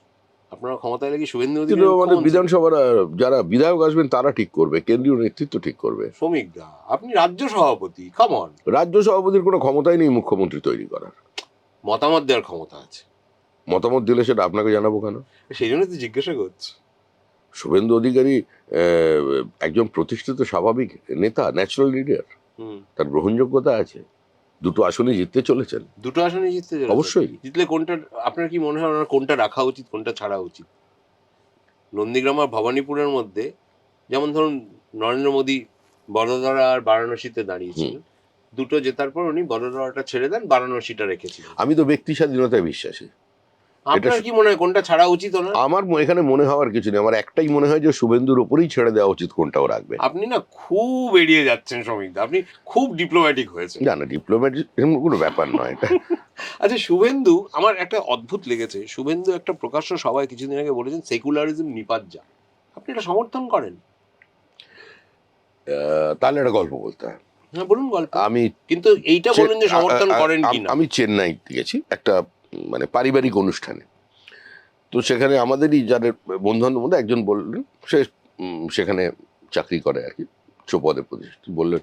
Speaker 2: আপনারা ক্ষমতা এলে কি শুভেন্দু
Speaker 3: কিন্তু
Speaker 2: অধিকারী
Speaker 3: মানে
Speaker 2: মুখ্যমন্ত্রী?
Speaker 3: বিধানসভার যারা বিধায়ক আসবেন তারা ঠিক করবে, কেন্দ্রীয় নেতৃত্ব ঠিক করবে।
Speaker 2: শ্রমিক দা, আপনি রাজ্য সভাপতি, কামন।
Speaker 3: রাজ্য সভাপতির কোনো ক্ষমতাই নেই মুখ্যমন্ত্রী তৈরি করার।
Speaker 2: মতামত দেওয়ার ক্ষমতা আছে।
Speaker 3: মতামত দিলে সেটা আপনাকে জানাবো কেন?
Speaker 2: সেই জন্য তো জিজ্ঞাসা করছি।
Speaker 3: শুভেন্দু অধিকারী একজন প্রতিষ্ঠিত স্বাভাবিক নেতা, ন্যাচারাল লিডার, তার গ্রহণযোগ্যতা আছে। দুটো আসনে জিততে চলেছেন।
Speaker 2: দুটো আসনে জিততে চলেছে।
Speaker 3: অবশ্যই।
Speaker 2: জিতলে কোনটা, আপনার কি মনে হয় ওনার কোনটা রাখা উচিত, কোনটা ছাড়া উচিত? নন্দীগ্রাম আর ভবানীপুরের মধ্যে, যেমন ধরুন নরেন্দ্র মোদী বড়োদরা আর বারাণসীতে দাঁড়িয়েছিলেন, দুটো জেতার পর উনি বড়োদরাটা ছেড়ে দেন, বারাণসীটা রেখেছিলেন।
Speaker 3: আমি তো ব্যক্তি স্বাধীনতায় বিশ্বাসী।
Speaker 2: আপনার কি মনে হয় কোনটা ছাড়া উচিত ওনার?
Speaker 3: আমার এখানে মনে হওয়ার কিছু নেই, আমার একটাই মনে হয় যে শুভেন্দুর উপরেই ছেড়ে দেওয়া উচিত, কোনটাও রাখবে।
Speaker 2: আপনি না খুব এড়িয়ে যাচ্ছেন শ্রমিকদা, আপনি খুব ডিপ্লোম্যাটিক হয়েছেন।
Speaker 3: না, ডিপ্লোম্যাট এরকম কোনো ব্যাপার নয় এটা।
Speaker 2: আচ্ছা, শুভেন্দু, আমার একটা অদ্ভুত লেগেছে, শুভেন্দু একটা প্রকাশ্য সভায় কিছুদিন আগে বলেছেন সেকুলারিজম নিপাত যা। আপনি এটা সমর্থন করেন?
Speaker 3: তাহলে একটা গল্প বলতে হয়।
Speaker 2: হ্যাঁ, বলুন গল্প।
Speaker 3: আমি
Speaker 2: কিন্তু এইটা বলুন যে সমর্থন করেন কিনা।
Speaker 3: আমি চেন্নাই গেছি একটা মানে পারিবারিক অনুষ্ঠানে, তো সেখানে আমাদেরই যাদের বন্ধু বান্ধবের মধ্যে একজন বললেন, সে সেখানে চাকরি করে আর কি, চৌপদে প্রতিষ্ঠিত, বললেন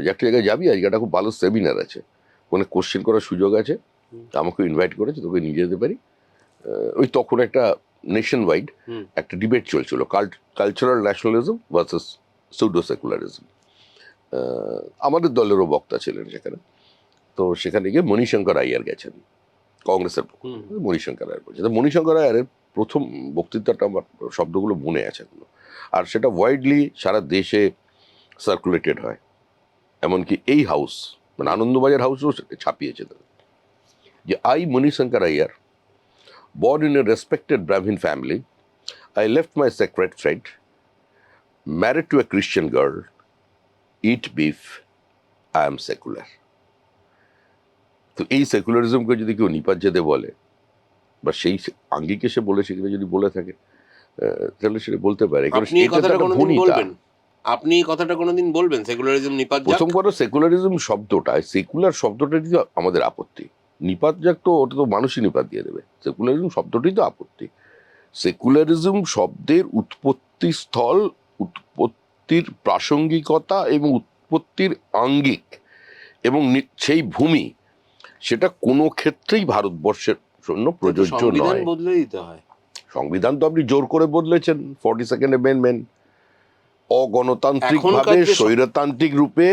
Speaker 3: যে একটা জায়গায় যাবি, আজকে একটা খুব ভালো সেমিনার আছে, ওখানে কোশ্চেন করার সুযোগ আছে, আমাকে ইনভাইট করেছে, তোকে নিয়ে যেতে পারি। ওই তখন একটা নেশন ওয়াইড একটা ডিবেট চলছিল, cultural nationalism versus pseudo secularism. আমাদের দলেরও বক্তা ছিলেন সেখানে। তো সেখানে গিয়ে মণিশঙ্কর আইয়ার গেছেন, কংগ্রেসের মণিশঙ্কর আয়ার বলছে। তো মণিশঙ্কর আয়ারের প্রথম বক্তৃতাটা আমার শব্দগুলো মনে আছে এখনো, আর সেটা ওয়াইডলি সারা দেশে সার্কুলেটেড হয়, এমনকি এই হাউস মানে আনন্দবাজার হাউসও ছাপিয়েছে তাদের, যে I Manishankar Aiyar, born in a respected Brahmin family, I left my sacred thread, married to a Christian girl, eat beef, I am secular. তো এই সেকুলারিজমকে যদি কেউ নিপাত যেতে বলে, বা সেই আঙ্গিকে সে বলে, সেখানে যদি বলে থাকে, তাহলে সেটা বলতে পারে।
Speaker 2: আপনি এই কথাটা কোনোদিন বলবেন? আপনি এই কথাটা কোনোদিন বলবেন সেকুলারিজম নিপাত যাক?
Speaker 3: প্রথম কথা, সেকুলারিজম শব্দটা, সেকুলার শব্দটাই তো আমাদের আপত্তি। নিপাত যাক তো ওটা তো মানুষই নিপাত দিয়ে দেবে, সেকুলারিজম শব্দটাই তো আপত্তি। সেকুলারিজম শব্দের উৎপত্তি স্থল, উৎপত্তির প্রাসঙ্গিকতা এবং উৎপত্তির আঙ্গিক এবং সেই ভূমি, সেটা কোনো ক্ষেত্রেই ভারতবর্ষের জন্য প্রযোজ্য নয়।
Speaker 2: বদলে দিতে হয়
Speaker 3: সংবিধান। তো আপনি জোর করে বদলেছেন, 42nd অ্যামেন্ডমেন্ট, অগণতান্ত্রিক ভাবে স্বৈরতান্ত্রিক রূপে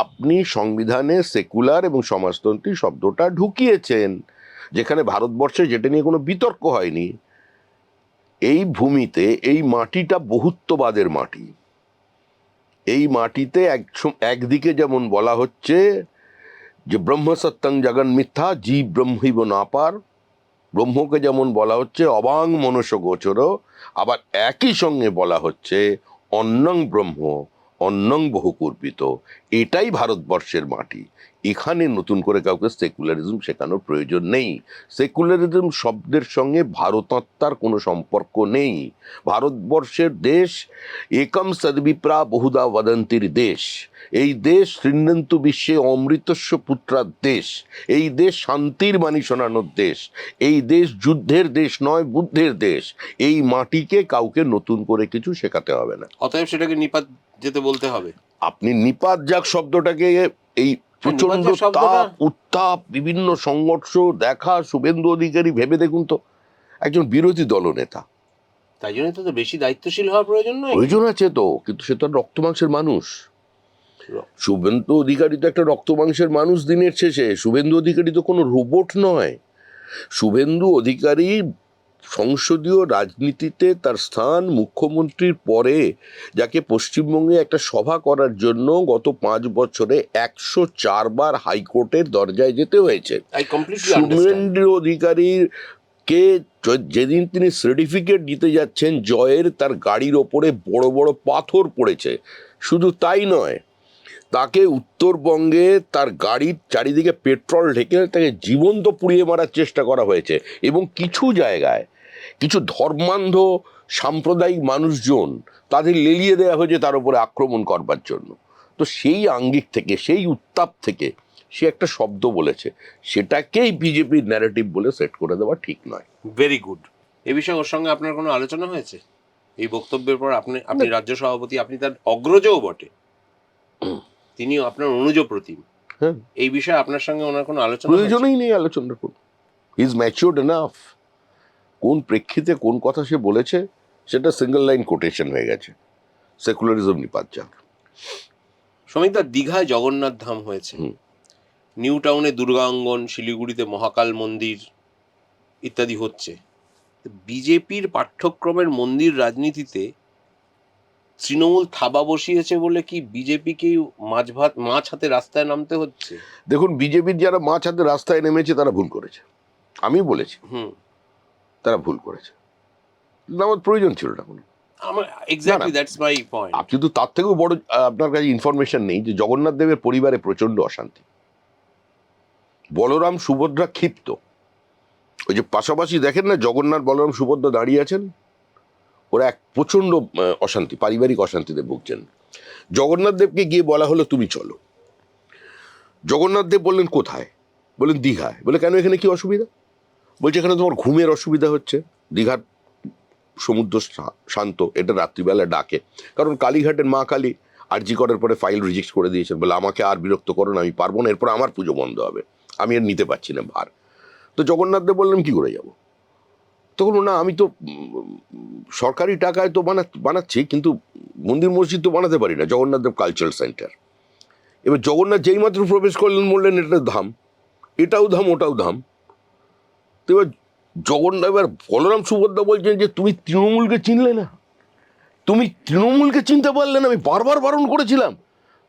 Speaker 3: আপনি সংবিধানে সেকুলার এবং সমাজতন্ত্রী শব্দটা ঢুকিয়েছেন, যেখানে ভারতবর্ষে যেটা নিয়ে কোনো বিতর্ক হয়নি। এই ভূমিতে, এই মাটিটা বহুত্ববাদের মাটি। এই মাটিতে একদিকে যেমন বলা হচ্ছে যে ব্রহ্ম সত্যং জগন মিথ্যা, জীব ব্রহ্মৈব নাপার, ব্রহ্মকে যেমন বলা হচ্ছে অবাং মনস গোচর, আবার একই সঙ্গে বলা হচ্ছে অন্নং ব্রহ্ম অন্নং বহুকূর্পিত। এটাই ভারতবর্ষের মাটি। এখানে নতুন করে কাউকে সেকুলারিজম শেখানোর প্রয়োজন নেই। সেকুলারিজম শব্দের সঙ্গে ভারতাত্মার কোনো সম্পর্ক নেই। ভারতবর্ষের দেশ একম সদ্বিপ্রা বহুদা বদন্তির দেশ। এই দেশ শৃণ্বন্তু বিশ্বে অমৃতস্য পুত্রার দেশ। এই দেশ শান্তির বাণী শোনানোর দেশ। এই দেশ যুদ্ধের দেশ নয়, বুদ্ধের দেশ। এই মাটিকে কাউকে নতুন করে কিছু শেখাতে হবে না।
Speaker 2: অতএব সেটাকে নিপাত যেতে বলতে হবে।
Speaker 3: আপনি নিপাত যাক শব্দটাকে, এই প্রচন্ড তাপ উত্তাপ, বিভিন্ন সংঘর্ষ দেখা, শুভেন্দু অধিকারী ভেবে দেখুন তো, একজন বিরোধী দলনেতা,
Speaker 2: তাই জন্য তো বেশি দায়িত্বশীল হওয়ার প্রয়োজন নয়।
Speaker 3: প্রয়োজন আছে তো, কিন্তু সে তো আর রক্ত মাংসের মানুষ। শুভেন্দু অধিকারী তো একটা রক্ত মাংসের মানুষ দিনের শেষে। শুভেন্দু অধিকারী তো কোনো রোবট নয়। শুভেন্দু অধিকারী সংসদীয় রাজনীতিতে তার স্থান মুখ্যমন্ত্রীর পরে, যাকে পশ্চিমবঙ্গে একটা সভা করার জন্য গত 5 বছরে 104 বার হাইকোর্টের দরজায় যেতে হয়েছে।
Speaker 2: I completely understand.
Speaker 3: শুভেন্দু অধিকারীর কে যেদিন তিনি সার্টিফিকেট দিতে যাচ্ছেন জয়ের, তার গাড়ির ওপরে বড় বড় পাথর পড়েছে। শুধু তাই নয়, তাকে উত্তরবঙ্গে তার গাড়ির চারিদিকে পেট্রোল ঢেকে তাকে জীবন্ত পুড়িয়ে মারার চেষ্টা করা হয়েছে। এবং কিছু জায়গায় কিছু ধর্মান্ধ সাম্প্রদায়িক মানুষজন তাদের লেলিয়ে দেওয়া হয়েছে তার উপরে আক্রমণ করবার জন্য। তো সেই আঙ্গিক থেকে, সেই উত্তাপ থেকে সে একটা শব্দ বলেছে, সেটাকেই বিজেপির ন্যারেটিভ বলে সেট করে দেওয়া ঠিক নয়।
Speaker 2: Very good. এ বিষয়ে ওর সঙ্গে আপনার কোনো আলোচনা হয়েছে এই বক্তব্যের পর? আপনি রাজ্য সভাপতি, আপনি তার অগ্রজও বটে, তিনি আপনার অনুজ প্রতিম।
Speaker 3: হ্যাঁ,
Speaker 2: এই বিষয়ে আপনার সঙ্গে ওনার কোনো আলোচনা হয়েছে?
Speaker 3: প্রয়োজনই নেই আলোচনা করুন। He is matured enough. কোন প্রেক্ষিতে কোন কথা সে বলেছে সেটা সিঙ্গেল লাইন কোটেশন হয়ে গেছে। সেকুলারিজম নিপাত যাক।
Speaker 2: শ্রমিকদা, দীঘায় জগন্নাথ ধাম হয়েছে,
Speaker 3: হুম।
Speaker 2: নিউ টাউনে দুর্গাঙ্গন, শিলিগুড়িতে মহাকাল মন্দির ইত্যাদি হচ্ছে। বিজেপির পাঠ্যক্রমের মন্দির রাজনীতিতে তৃণমূল থাবা বসিয়েছে বলে কি বিজেপিকেই মাছ হাতে রাস্তায় নামতে হচ্ছে?
Speaker 3: দেখুন, বিজেপির যারা মাছ হাতে রাস্তায় নেমেছে তারা ভুল করেছে, আমি বলেছি তারা ভুল করেছে। আমার প্রয়োজন ছিল না কোনো।
Speaker 2: Exactly, that's my point.
Speaker 3: কিন্তু তার থেকেও বড় আপনার কাছে ইনফরমেশন নেই যে জগন্নাথ দেবের পরিবারে প্রচন্ড অশান্তি। বলরাম সুভদ্রা ক্ষিপ্ত। ওই যে পাশাপাশি দেখেন না, জগন্নাথ বলরাম সুভদ্রা দাঁড়িয়ে আছেন, ওরা এক প্রচন্ড অশান্তি, পারিবারিক অশান্তিতে ভুগছেন। জগন্নাথ দেবকে গিয়ে বলা হলো তুমি চলো। জগন্নাথ দেব বললেন কোথায়? বললেন দীঘায়। বলে কেন, এখানে কি অসুবিধা? বলছে এখানে তোমার ঘুমের অসুবিধা হচ্ছে, দীঘার সমুদ্র শান্ত, এটা রাত্রিবেলা ডাকে। কারণ কালীঘাটের মা কালী আরজি করার পরে ফাইল রিজেক্ট করে দিয়েছেন, বলে আমাকে আর বিরক্ত করো না, আমি পারবো না, এরপর আমার পুজো বন্ধ হবে, আমি আর নিতে পারছি না ভার। তো জগন্নাথ দেব বললেন কি করে যাব? তখন না, আমি তো সরকারি টাকায় তো বানাচ্ছি, কিন্তু মন্দির মসজিদ তো বানাতে পারি না। জগন্নাথ দেব কালচারাল সেন্টার। এবার জগন্নাথ যেই মাত্র প্রবেশ করলেন বললেন এটা ধাম, এটাও ধাম, ওটাও ধাম। তো এবার জগন্নাথ, এবার বলরাম সুভদ্রা বলছেন যে তুমি তৃণমূলকে চিনলে না, তুমি তৃণমূলকে চিনতে পারলে না, আমি বারবার বারণ করেছিলাম।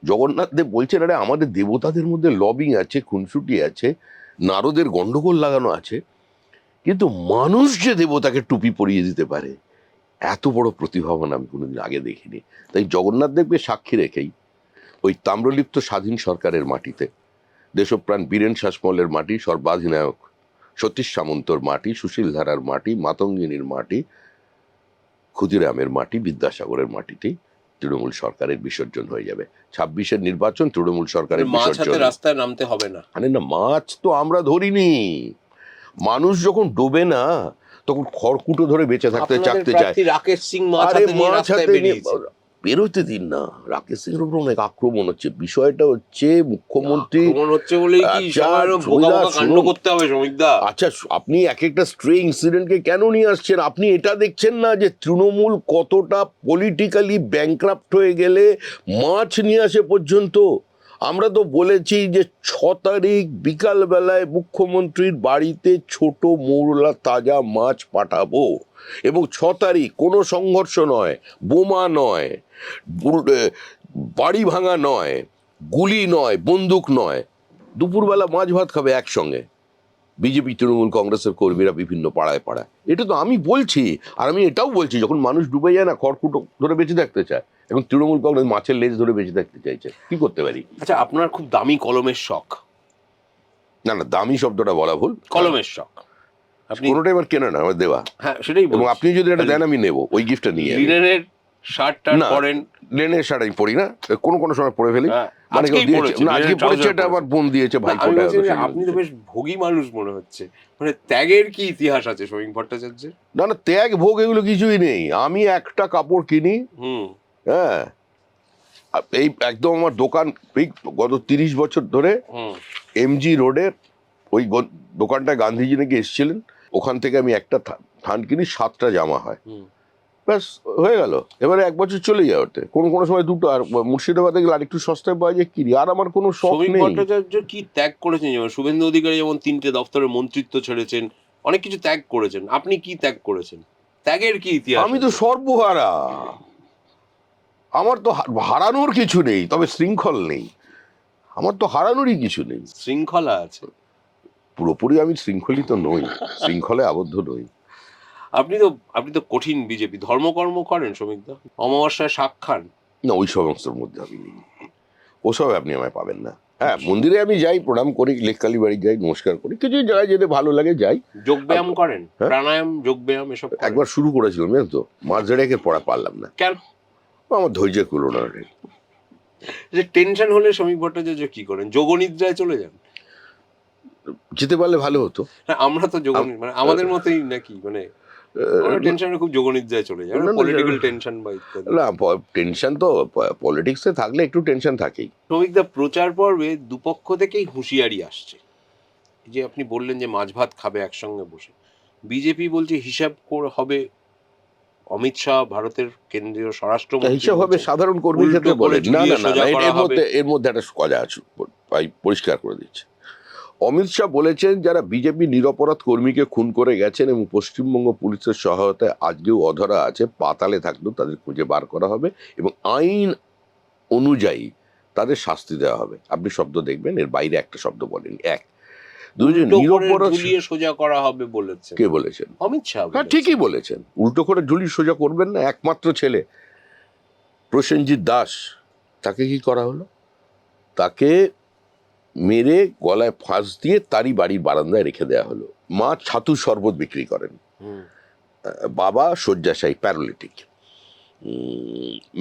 Speaker 3: জগন্নাথ দেব বলছেন আরে আমাদের দেবতাদের মধ্যে লবিং আছে, খুনসুটি আছে, নারদের গন্ডগোল লাগানো আছে, কিন্তু মানুষ যে দেবতাকে টুপি পরিয়ে দিতে পারে এত বড় প্রতিভাবান আমি কোনোদিন আগে দেখিনি। তাই জগন্নাথ দেবকে সাক্ষী রেখেই ওই তাম্রলিপ্ত স্বাধীন সরকারের মাটিতে, দেশপ্রাণ বীরেন শাসমলের মাটি, সর্বাধিনায়ক সতীশ সামন্তর মাটি, সুশীল ধারার মাটি, মাতঙ্গিনীর মাটি, ক্ষুদিরামের মাটি, বিদ্যাসাগরের মাটিতেই তৃণমূল সরকারের বিসর্জন হয়ে যাবে। 26-এর নির্বাচন তৃণমূল সরকারের
Speaker 2: মাছ হাতে
Speaker 3: বিসর্জন।
Speaker 2: রাস্তায় নামতে হবে না।
Speaker 3: আরে না, মাছ তো আমরা ধরিনি। মানুষ যখন ডোবে না তখন খড়কুটো ধরে বেঁচে থাকতে চাকতে চায়।
Speaker 2: রাকেশ সিং মাছ
Speaker 3: আরে
Speaker 2: হাতে নিয়ে
Speaker 3: মাছ
Speaker 2: রাস্তায়
Speaker 3: হাতে নিয়ে
Speaker 2: বেরিয়েছে।
Speaker 3: বেরোতে দিন না। রাকেশ সিং এর উপর অনেক আক্রমণ হচ্ছে। বিষয়টা হচ্ছে মুখ্যমন্ত্রী
Speaker 2: আক্রমণ হচ্ছে বলেই কি
Speaker 3: আচ্ছা,
Speaker 2: সবার বোকা বোকা কাণ্ড করতে হবে শ্রমিকদা?
Speaker 3: আচ্ছা, আপনি এক একটা স্ট্রে ইনসিডেন্টকে কেন নিয়ে আসছেন? আপনি এটা দেখছেন না যে তৃণমূল কতটা পলিটিক্যালি ব্যাংক্রাফ্ট হয়ে গেলে মাছ নিয়ে আসে পর্যন্ত? আমরা তো বলেছি যে 6 তারিখ বিকালবেলায় মুখ্যমন্ত্রীর বাড়িতে ছোট মৌরলা তাজা মাছ পাঠাবো, এবং 6 তারিখ কোনো সংঘর্ষ নয়, বোমা নয়, বাড়ি ভাঙা নয়, গুলি নয়, বন্দুক নয়, দুপুরবেলা মাছ ভাত খাবে একসঙ্গে বিজেপি তৃণমূল কংগ্রেসের কর্মীরা বিভিন্ন পাড়ায় পাড়ায়। এটা তো আমি বলছি। আর আমি এটাও বলছি, যখন মানুষ ডুবে যায় না, খড়কুটো ধরে বেঁচে থাকতে চায়, এবং তৃণমূল কংগ্রেস মাছের লেজ ধরে বেঁচে থাকতে চাইছে, কি করতে পারি?
Speaker 2: আচ্ছা, আপনার খুব দামি কলমের শখ।
Speaker 3: না না, দামি শব্দটা বলা ভুল।
Speaker 2: কলমের শখ আপনি
Speaker 3: কোনোটাই আমার কেনা না, আমার দেওয়া।
Speaker 2: হ্যাঁ, সেটাই
Speaker 3: এবং আপনি যদি এটা দেন আমি নেবো, ওই গিফটটা নিয়ে।
Speaker 2: লিনেনের শার্টটা
Speaker 3: না,
Speaker 2: পরেন?
Speaker 3: লেনের শার্ট আমি পরি না, কোনো কোনো সময় পরে ফেলি। মানে কেউ দিয়েছে না, আজকে পড়েছে, এটা আমার বোন দিয়েছে, ভাই ফোটা।
Speaker 2: আপনি তো বেশ ভোগী মানুষ মনে হচ্ছে। মানে ত্যাগের কি ইতিহাস আছে শ্রমিক ভট্টাচার্যের?
Speaker 3: না না, ত্যাগ ভোগ এগুলো কিছুই নেই। আমি একটা কাপড় কিনি, হ্যাঁ, এই একদম আমার দোকান গত 30 বছর ধরে এমজি রোডের ওই দোকানটা গান্ধীজি নাকি এসেছিলেন, ওখান থেকে আমি একটা থান কিনি, 7টা জামা হয়। ব্যাস হয়ে গেল। এবারে 1 বছর চলে যায় ওতে, কোনো সময় দুটো, আর মুর্শিদাবাদে গেলে আরেকটু সস্তায় পাওয়া যায় কিরি। আর আমার কোনো শখ
Speaker 2: শ্রমিক
Speaker 3: নেই।
Speaker 2: ভট্টাচার্য কি ত্যাগ করেছেন, যেমন শুভেন্দু অধিকারী যেমন 3টে দপ্তরের মন্ত্রিত্ব ছেড়েছেন, অনেক কিছু ত্যাগ করেছেন, আপনি কি ত্যাগ করেছেন? ত্যাগের কি ইতিহাস
Speaker 3: আমি তো
Speaker 2: আছে?
Speaker 3: সর্বহারা, আমার তো হারানোর কিছু নেই, তবে শৃঙ্খল নেই। আমার তো হারানোরই কিছু নেই।
Speaker 2: শৃঙ্খলা আছে।
Speaker 3: পুরোপুরি আমি শৃঙ্খলিত নই, শৃঙ্খলে আবদ্ধ নই।
Speaker 2: আপনি তো কঠিন বিজেপি। ধর্মকর্ম করেন শ্রমিকদা? অমাবস্যায় শাক খান?
Speaker 3: না, ওই সমস্যার মধ্যে আমি নেই, ওসব আপনি আমায় পাবেন না। হ্যাঁ, মন্দিরে আমি যাই, প্রণাম করি, লেককালী বাড়ি যাই, নমস্কার করি, কিছু জায়গায় যেতে ভালো লাগে যাই।
Speaker 2: যোগব্যায়াম করেন?
Speaker 3: হ্যাঁ?
Speaker 2: প্রাণায়াম, যোগব্যায়াম এসব করেন?
Speaker 3: একবার শুরু করেছিলাম, জানেন তো, মাস দেড়েকের পড়া পারলাম না,
Speaker 2: কেন?
Speaker 3: আমার ধৈর্য কুলো না।
Speaker 2: যে টেনশন হলে শ্রমিক ভট্টাচার্য কি করেন? যোগনিদ্রায় চলে যান?
Speaker 3: যেতে পারলে ভালো হতো।
Speaker 2: না, আমরা তো মানে আমাদের মতোই নাকি, মানে আমরা টেনশনে খুব যোগনিদ্রায় চলে যাই,
Speaker 3: না, না,
Speaker 2: পলিটিক্যাল টেনশন বা ইত্যাদি।
Speaker 3: না, টেনশন তো পলিটিক্সে থাকলে একটু টেনশন থাকেই।
Speaker 2: শ্রমিকদা, প্রচার পর্বে দুপক্ষ থেকেই হুঁশিয়ারি আসছে। যে আপনি বললেন যে মাছ ভাত খাবে একসঙ্গে বসে, বিজেপি বলছে হিসাব হবে অমিত শাহ, ভারতের কেন্দ্রীয় স্বরাষ্ট্রমন্ত্রী
Speaker 3: হিসাব হবে
Speaker 2: বলছেন,
Speaker 3: সাধারণ কর্মীর
Speaker 2: উল্টো
Speaker 3: ক্ষেত্রে
Speaker 2: করে
Speaker 3: বলে। না
Speaker 2: ঝুলিয়ে
Speaker 3: না না
Speaker 2: সোজা
Speaker 3: না,
Speaker 2: করা হবে।
Speaker 3: এর মধ্যে একটা কথা আছে, পরিষ্কার করে দিচ্ছে। অমিত শাহ বলেছেন যারা বিজেপি নিরপরাধ কর্মীকে খুন করে গেছেন এবং পশ্চিমবঙ্গ পুলিশের সহায়তায় আজকেও অধরা আছে, পাতালে থাকলেও তাদের খুঁজে বার করা হবে এবং আইন অনুযায়ী তাদের শাস্তি দেওয়া হবে। আপনি শব্দ দেখবেন, এর বাইরে একটা শব্দ বলেন। এক, দুই, যে
Speaker 2: উল্টো করে
Speaker 3: নিরপরাধ,
Speaker 2: ঝুলিয়ে সোজা করা হবে বলেছেন
Speaker 3: কে বলেছেন?
Speaker 2: অমিত শাহ
Speaker 3: হ্যাঁ,
Speaker 2: বলেছেন।
Speaker 3: ঠিকই বলেছেন। উল্টো করে ঝুলি সোজা করবেন না। একমাত্র ছেলে প্রসেনজিৎ দাস, তাকে কি করা হলো? তাকে মেরে গলায় ফাঁস দিয়ে তারই বাড়ির বারান্দায় রেখে দেওয়া হলো। মা ছাতু শরবত বিক্রি করেন,
Speaker 2: হুম।
Speaker 3: বাবা শয্যাশায়ী, প্যারালিটিক।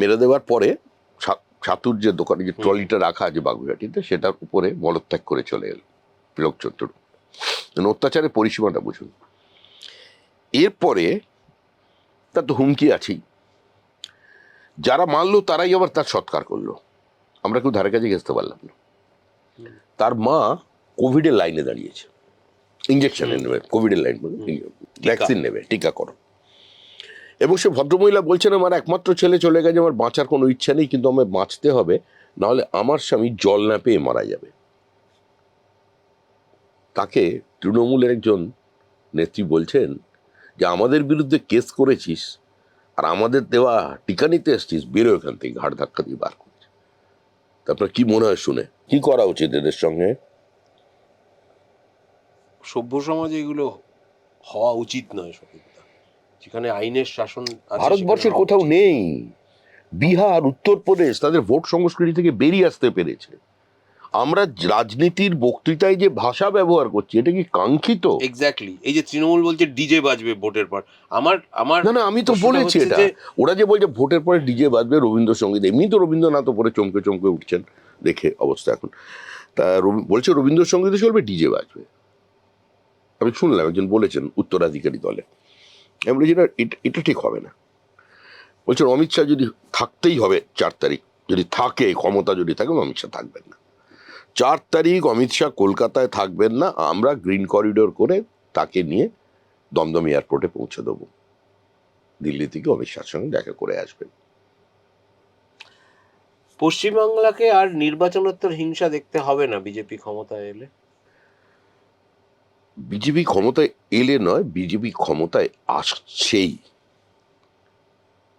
Speaker 3: মেরে দেওয়ার পরে ছাতুর যে দোকানে যে ট্রলিটা রাখা আছে বাগুইহাটিতে, সেটার উপরে মলত্যাগ করে চলে এল লোকচত্বর। অত্যাচারের পরিসীমাটা বুঝুন। এরপরে তার তো হুমকি আছেই, যারা মারলো তারাই আবার তার সৎকার করলো। আমরা কেউ ধারে কাছে ঘেঁচতে পারলাম না। তার মা কোভিডের লাইনে দাঁড়িয়েছে, ইঞ্জেকশনের নেবে, কোভিডের লাইন, ভ্যাকসিন নেবে, টিকাকরণ। এবং সে ভদ্রমহিলা বলছেন আমার একমাত্র ছেলে চলে গেছে, আমার বাঁচার কোনো ইচ্ছা নেই, কিন্তু আমায় বাঁচতে হবে, নাহলে আমার স্বামী জল না পেয়ে মারা যাবে। তাকে তৃণমূলের একজন নেত্রী বলছেন যে আমাদের বিরুদ্ধে কেস করেছিস আর আমাদের দেওয়া টিকা নিতে এসছিস, বেরো এখান থেকে, ঘাড় ধাক্কা দিয়ে বার করেছে। তারপর কি মনে হয় শুনে, কি করা উচিত এদের সঙ্গে?
Speaker 2: সভ্য সমাজে এগুলো হওয়া উচিত নয় সঠিকতা। যেখানে আইনের শাসন আছে,
Speaker 3: ভারতবর্ষের
Speaker 2: সেখানে হওয়া
Speaker 3: কোথাও
Speaker 2: উচিত।
Speaker 3: নেই। বিহার, উত্তরপ্রদেশ তাদের ভোট সংস্কৃতি থেকে বেরিয়ে আসতে পেরেছে। আমরা রাজনীতির বক্তৃতায় যে ভাষা ব্যবহার করছি, এটা কি কাঙ্ক্ষিত?
Speaker 2: এক্স্যাক্টলি। এই যে তৃণমূল বলছে ডিজে বাজবে ভোটের পর, আমার আমার
Speaker 3: না না, আমি তো
Speaker 2: প্রশ্নটা
Speaker 3: বলেছি
Speaker 2: হচ্ছে
Speaker 3: এটা।
Speaker 2: যে
Speaker 3: ওরা যে বলছে ভোটের পরে ডিজে বাজবে, রবীন্দ্রসঙ্গীত, এমনি তো রবীন্দ্রনাথ পরে চমকে চমকে উঠছেন দেখে অবস্থা এখন। তা বলছে রবীন্দ্রসঙ্গীতে চলবে, ডিজে বাজবে। আমি শুনলাম একজন বলেছেন উত্তরাধিকারী দলে, আমি বলেছি এটা ঠিক হবে না। বলছেন অমিত শাহ যদি থাকতেই হবে 4 তারিখ, যদি থাকে, ক্ষমতা যদি থাকে, অমিত শাহ থাকবেন না। 4 তারিখ অমিত শাহ কলকাতায় থাকবেন না, আমরা গ্রিন করিডোর করে তাকে নিয়ে দমদম এয়ারপোর্টে পৌঁছে দেবো, দিল্লি থেকে অমিত শাহর সঙ্গে দেখা করে আসবেন।
Speaker 2: পশ্চিমবাংলাকে আর নির্বাচনোত্তর হিংসা দেখতে হবে না বিজেপি ক্ষমতায় এলে।
Speaker 3: বিজেপি ক্ষমতায় এলে নয়, বিজেপি ক্ষমতায় আসছেই।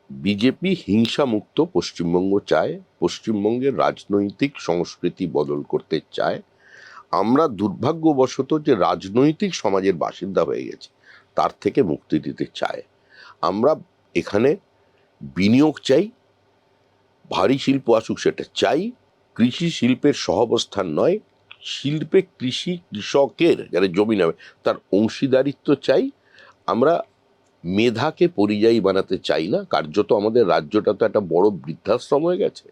Speaker 3: বিজেপি হিংসা মুক্ত পশ্চিমবঙ্গ চায়, পশ্চিমবঙ্গের রাজনৈতিক সংস্কৃতি বদল করতে চায়। আমরা দুর্ভাগ্যবশত যে রাজনৈতিক সমাজের বাসিন্দা হয়ে গেছি, তার থেকে মুক্তি দিতে চায়। আমরা এখানে বিনিয়োগ চাই, ভারী শিল্প আসুক সেটা চাই, কৃষি শিল্পের সহাবস্থান নয়, শিল্পে কৃষকের যারা জমি নেবে তার অংশীদারিত্ব চাই। আমরা মেধাকে পরিযায়ী বানাতে চাই না। কার্যত আমাদের রাজ্যটা তো একটা বড় বৃদ্ধাশ্রম হয়ে গেছে।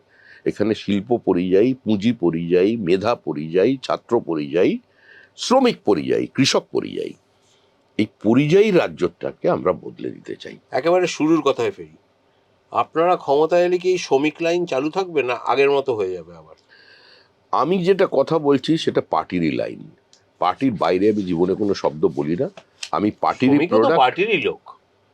Speaker 3: এখানে শিল্প পরিযায়ী, পুঁজি পরিযায়ী, মেধা পরিযায়ী, ছাত্র পরিযায়ী, শ্রমিক পরিযায়ী, কৃষক পরিযায়ী। এই পরিযায়ী রাজ্যটাকে আমরা বদলে দিতে চাই।
Speaker 2: একেবারে শুরুর কথায় ফেরি, আপনারা ক্ষমতায় এলে কি এই শ্রমিক লাইন চালু থাকবে না আগের মতো হয়ে যাবে আবার?
Speaker 3: আমি যেটা কথা বলছি সেটা পার্টিরই লাইন, পার্টির বাইরে আমি জীবনে কোনো শব্দ বলি না। আমি পার্টিরই
Speaker 2: শ্রমিকও তো
Speaker 3: প্রোডাক্ট।
Speaker 2: পার্টিরই লোক,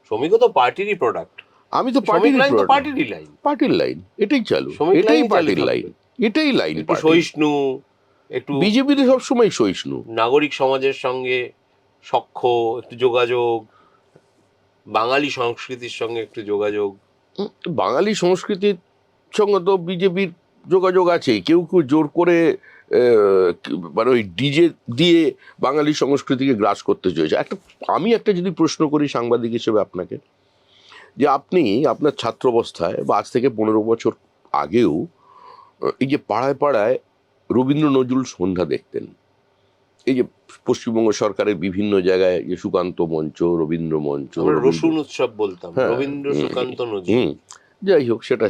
Speaker 2: শ্রমিকও তো পার্টিরই প্রোডাক্ট।
Speaker 3: আমি তো
Speaker 2: শ্রমিক লাইন তো
Speaker 3: পার্টির
Speaker 2: পার্টিরই লাইন,
Speaker 3: পার্টির লাইন, এটাই চালু,
Speaker 2: শ্রমিক
Speaker 3: এটাই
Speaker 2: লাইনই
Speaker 3: পার্টির
Speaker 2: চালু
Speaker 3: লাইন,
Speaker 2: থাকবে।
Speaker 3: এটাই লাইন।
Speaker 2: একটু সহিষ্ণু, একটু
Speaker 3: বিজেপির সবসময় সহিষ্ণু।
Speaker 2: নাগরিক সমাজের সঙ্গে সখ্য, একটু যোগাযোগ, বাঙালি সংস্কৃতির সঙ্গে একটু যোগাযোগ।
Speaker 3: উম, বাঙালি সংস্কৃতির সঙ্গে তো বিজেপির যোগাযোগ আছে। কেউ কেউ জোর করে মানে ওই ডিজে দিয়ে বাঙালি সংস্কৃতিকে গ্রাস করতে চেয়েছে। আমি একটা যদি প্রশ্ন করি সাংবাদিক হিসেবে আপনাকে, যে আপনি আপনার ছাত্রাবস্থায় বা আজ থেকে 15 বছর আগেও এই যে পাড়ায় পাড়ায় রবীন্দ্র নজরুল সন্ধ্যা দেখতেন, এই যে পশ্চিমবঙ্গ সরকারের বিভিন্ন জায়গায় যে সুকান্ত মঞ্চ, রবীন্দ্র মঞ্চ,
Speaker 2: আমরা রসুন উৎসব বলতাম,
Speaker 3: হ্যাঁ,
Speaker 2: রবীন্দ্র সুকান্ত
Speaker 3: হুম,
Speaker 2: নজরুল।
Speaker 3: যাই হোক, সেটা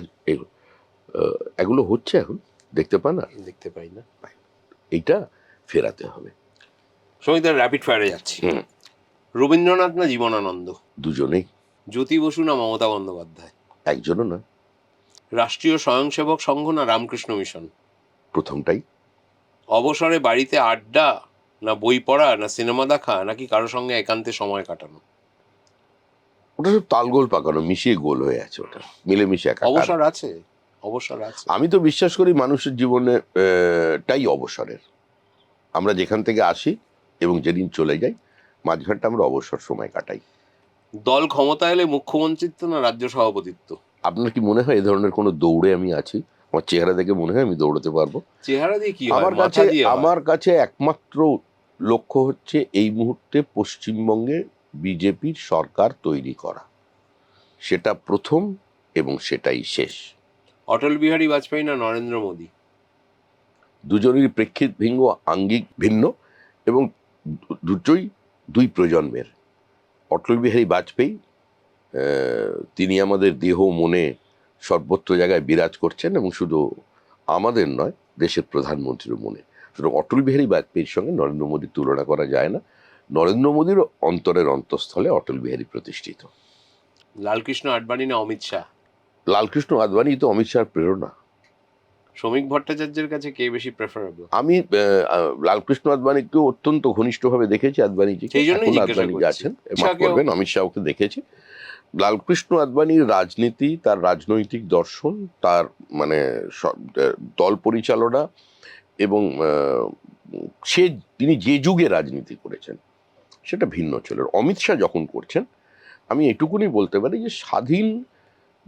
Speaker 3: এগুলো হচ্ছে এখন, দেখতে পান না,
Speaker 2: দেখতে পাই না।
Speaker 3: এইটা ফেরাতে হবে।
Speaker 2: সমিতার র্যাপিড ফায়ারে যাচ্ছি।
Speaker 3: হুম।
Speaker 2: রবীন্দ্রনাথ না জীবনানন্দ?
Speaker 3: দুজনেই।
Speaker 2: জ্যোতি বসু না মমতা বন্দ্যোপাধ্যায়?
Speaker 3: একজনও না,
Speaker 2: রাষ্ট্রীয় স্বয়ংসেবক সংঘ না রামকৃষ্ণ মিশন?
Speaker 3: প্রথমটাই।
Speaker 2: অবসরে বাড়িতে আড্ডা না বই পড়া না সিনেমা দেখা নাকি কারোর সঙ্গে একান্তে সময় কাটানো?
Speaker 3: ওটা সব তালগোল পাকানো, মিশিয়ে গোল হয়ে আছে, ওটা মিলেমিশে একাকার।
Speaker 2: অবসর আছে, অবসর আছে।
Speaker 3: আমি তো বিশ্বাস করি মানুষের জীবনে টাই অবসরের। আমরা যেখান থেকে আসি এবং যেদিন চলে যাই, মাঝখানটা আমরা অবসর সময় কাটাই।
Speaker 2: দল ক্ষমতা এলে মুখ্যমন্ত্রিত্ব না রাজ্য সভাপতিত্ব?
Speaker 3: আপনার কি মনে হয় এ ধরনের কোনো দৌড়ে আমি আছি? আমার চেহারা দেখে মনে হয় আমি দৌড়াতে পারবো?
Speaker 2: চেহারা দিয়ে কি হয়?
Speaker 3: আমার
Speaker 2: মাথা
Speaker 3: কাছে
Speaker 2: দিয়ে হয়।
Speaker 3: আমার কাছে একমাত্র লক্ষ্য হচ্ছে এই মুহূর্তে পশ্চিমবঙ্গে বিজেপির সরকার তৈরি করা। সেটা প্রথম এবং সেটাই শেষ।
Speaker 2: অটল বিহারী বাজপেয়ী না নরেন্দ্র মোদী?
Speaker 3: দুজনেরই প্রেক্ষিত ভিন্ন, আঙ্গিক ভিন্ন, এবং দুটোই দুই প্রজন্মের। অটল বিহারী বাজপেয়ী তিনি আমাদের দেহ মনে সর্বত্র জায়গায় বিরাজ করছেন, এবং শুধু আমাদের নয়, দেশের প্রধানমন্ত্রীর মনে। সুতরাং অটল বিহারী বাজপেয়ীর সঙ্গে নরেন্দ্র মোদীর তুলনা করা যায় না। নরেন্দ্র মোদীর অন্তরের অন্তঃস্থলে অটল বিহারী প্রতিষ্ঠিত।
Speaker 2: লালকৃষ্ণ আডবাণী না অমিত শাহ?
Speaker 3: লালকৃষ্ণ আদবানি তো অমিত শাহর প্রেরণা।
Speaker 2: শ্রমিক ভট্টাচার্যের কাছে কে বেশি প্রেফারেবল?
Speaker 3: আমি লালকৃষ্ণ আদবানিকে অত্যন্ত ঘনিষ্ঠভাবে দেখেছি, আদবানিজিকে।
Speaker 2: সেই জন্যই
Speaker 3: এখন
Speaker 2: জিজ্ঞাসা
Speaker 3: আদবানি
Speaker 2: করছি।
Speaker 3: আছেন, মাফ
Speaker 2: শাহকেও-
Speaker 3: করবেন, অমিত শাহকে দেখেছি। লালকৃষ্ণ আদবানির রাজনীতি, তার রাজনৈতিক দর্শন, তার মানে দল পরিচালনা, এবং তিনি যে যুগে রাজনীতি করেছেন সেটা ভিন্ন ছিল। অমিত শাহ যখন করছেন, আমি এটুকুনি বলতে পারি যে স্বাধীন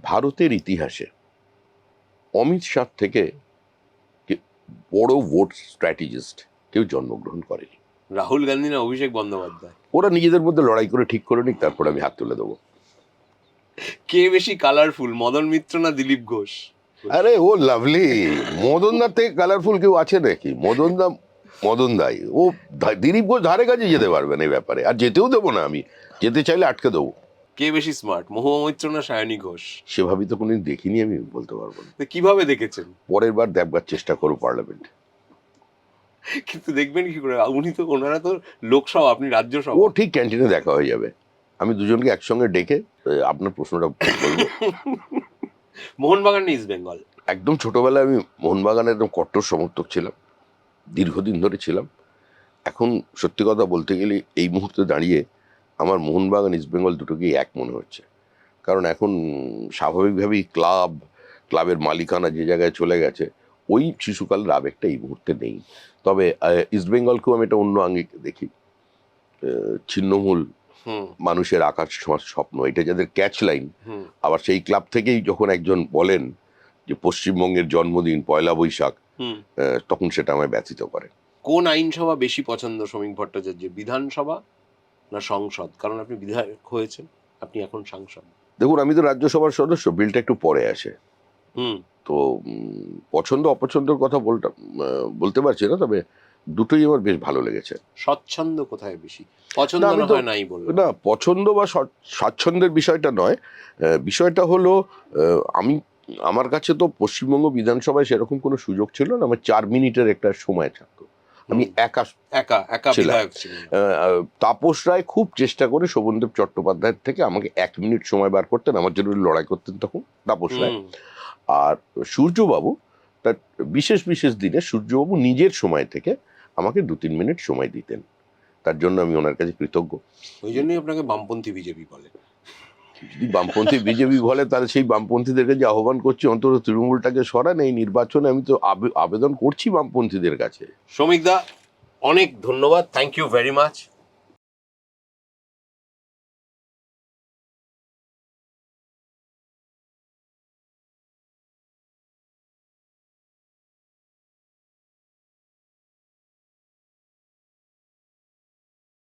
Speaker 3: ভারতের ইতিহাসে অমিত শাহ থেকে বড় ভোট স্ট্র্যাটেজিস্ট কেউ জন্মগ্রহণ করেনি।
Speaker 2: রাহুল গান্ধী না অভিষেক বন্দ্যোপাধ্যায়?
Speaker 3: ওরা নিজেদের মধ্যে লড়াই করে ঠিক করে নিক, তারপর আমি হাত তুলে দেবো।
Speaker 2: কে বেশি কালারফুল, মদন মিত্র না দিলীপ ঘোষ?
Speaker 3: আরে ও লাভলি, মদন দার থেকে কালারফুল কেউ আছে নাকি? মদন দাই, ও দিলীপ ঘোষ ধারে কাছে যেতে পারবে না এই ব্যাপারে, আর যেতেও দেবো না। আমি যেতে চাইলে আটকে দেবো।
Speaker 2: কে বেশি স্মার্ট, মহুয়া মৈত্র না সায়নী ঘোষ?
Speaker 3: সেভাবে তো কোনোদিন দেখিনি, আমি বলতে পারবো না।
Speaker 2: তো কিভাবে দেখেছেন?
Speaker 3: পরের বার দেখবার চেষ্টা করো পার্লামেন্ট।
Speaker 2: কিন্তু দেখবেন কি করে, উনি তো, ওনারা তো লোকসভা, আপনি
Speaker 3: ও
Speaker 2: রাজ্যসভা।
Speaker 3: ঠিক ক্যান্টিনে দেখা হয়ে যাবে। আমি দুজনকে একসঙ্গে ডেকে আপনার প্রশ্নটা বলবো।
Speaker 2: মোহনবাগান না ইস্ট বেঙ্গল?
Speaker 3: একদম ছোটবেলায় আমি মোহনবাগানের একদম কট্টর সমর্থক ছিলাম, দীর্ঘদিন ধরে ছিলাম। এখন সত্যি কথা বলতে গেলে এই মুহূর্তে দাঁড়িয়ে আমার মোহনবাগান ইস্ট বেঙ্গল দুটোকেই এক মনে হচ্ছে। কারণ এখন স্বাভাবিকভাবেই ক্লাবের মালিকানা যে জায়গায় চলে গেছে, ওই শিশুকালের আবেগটা এই মুহূর্তে নেই। তবে ইস্ট বেঙ্গলকেও আমি একটা অন্য আঙ্গিকে দেখি। ছিন্নমূল মানুষের আকাশ ছোঁয়ার স্বপ্ন, এটা যাদের ক্যাচ লাইন। আবার সেই ক্লাব থেকেই যখন একজন বলেন যে পশ্চিমবঙ্গের জন্মদিন 1 বৈশাখ, তখন সেটা আমায় ব্যথিত করে।
Speaker 2: কোন আইনসভা বেশি পছন্দ শ্রমিক ভট্টাচার্য, বিধানসভা না সংসদ? কারণ আপনি বিধায়ক হয়েছেন, আপনি এখন সাংসদ।
Speaker 3: দেখুন, আমি তো রাজ্যসভার সদস্য, বিলটা একটু পরে আসে, তো পছন্দ অপছন্দের কথা বলতে পারছি না। তবে দুটোই আমার বেশ ভালো লেগেছে।
Speaker 2: স্বচ্ছন্দ কোথায় বেশি পছন্দ?
Speaker 3: আমি
Speaker 2: না
Speaker 3: তো
Speaker 2: হয় নাই বললাম।
Speaker 3: না, পছন্দ বা স্বাচ্ছন্দ্যের বিষয়টা নয়। বিষয়টা হলো, আমার কাছে তো পশ্চিমবঙ্গ বিধানসভায় সেরকম কোনো সুযোগ ছিল না। আমার 4 মিনিটের একটা সময় থাকতো, আমি একা ছিলাম।
Speaker 2: বিধায়ক ছিলেন।
Speaker 3: তাপস রায় খুব চেষ্টা করে শোভনদেব চট্টোপাধ্যায়ের থেকে আমাকে 1 মিনিট সময় বার করতেন, আমার জন্য লড়াই করতেন তখন তাপস রায়। আর সূর্যবাবু, তার বিশেষ বিশেষ দিনে সূর্যবাবু নিজের সময় থেকে আমাকে 2-3 মিনিট সময় দিতেন। তার জন্য আমি ওনার কাছে কৃতজ্ঞ।
Speaker 2: ওই জন্যই আপনাকে বামপন্থী বিজেপি বলে।
Speaker 3: যদি বামপন্থী বিজেপি বলে তাহলে সেই বামপন্থীদেরকে যে আহ্বান করছি অন্তত তৃণমূলটাকে সরান এই নির্বাচনে। আমি তো আবেদন করছি বামপন্থীদের কাছে।
Speaker 2: শ্রমিকদা, অনেক ধন্যবাদ, থ্যাংক ইউ ভেরি মাচ।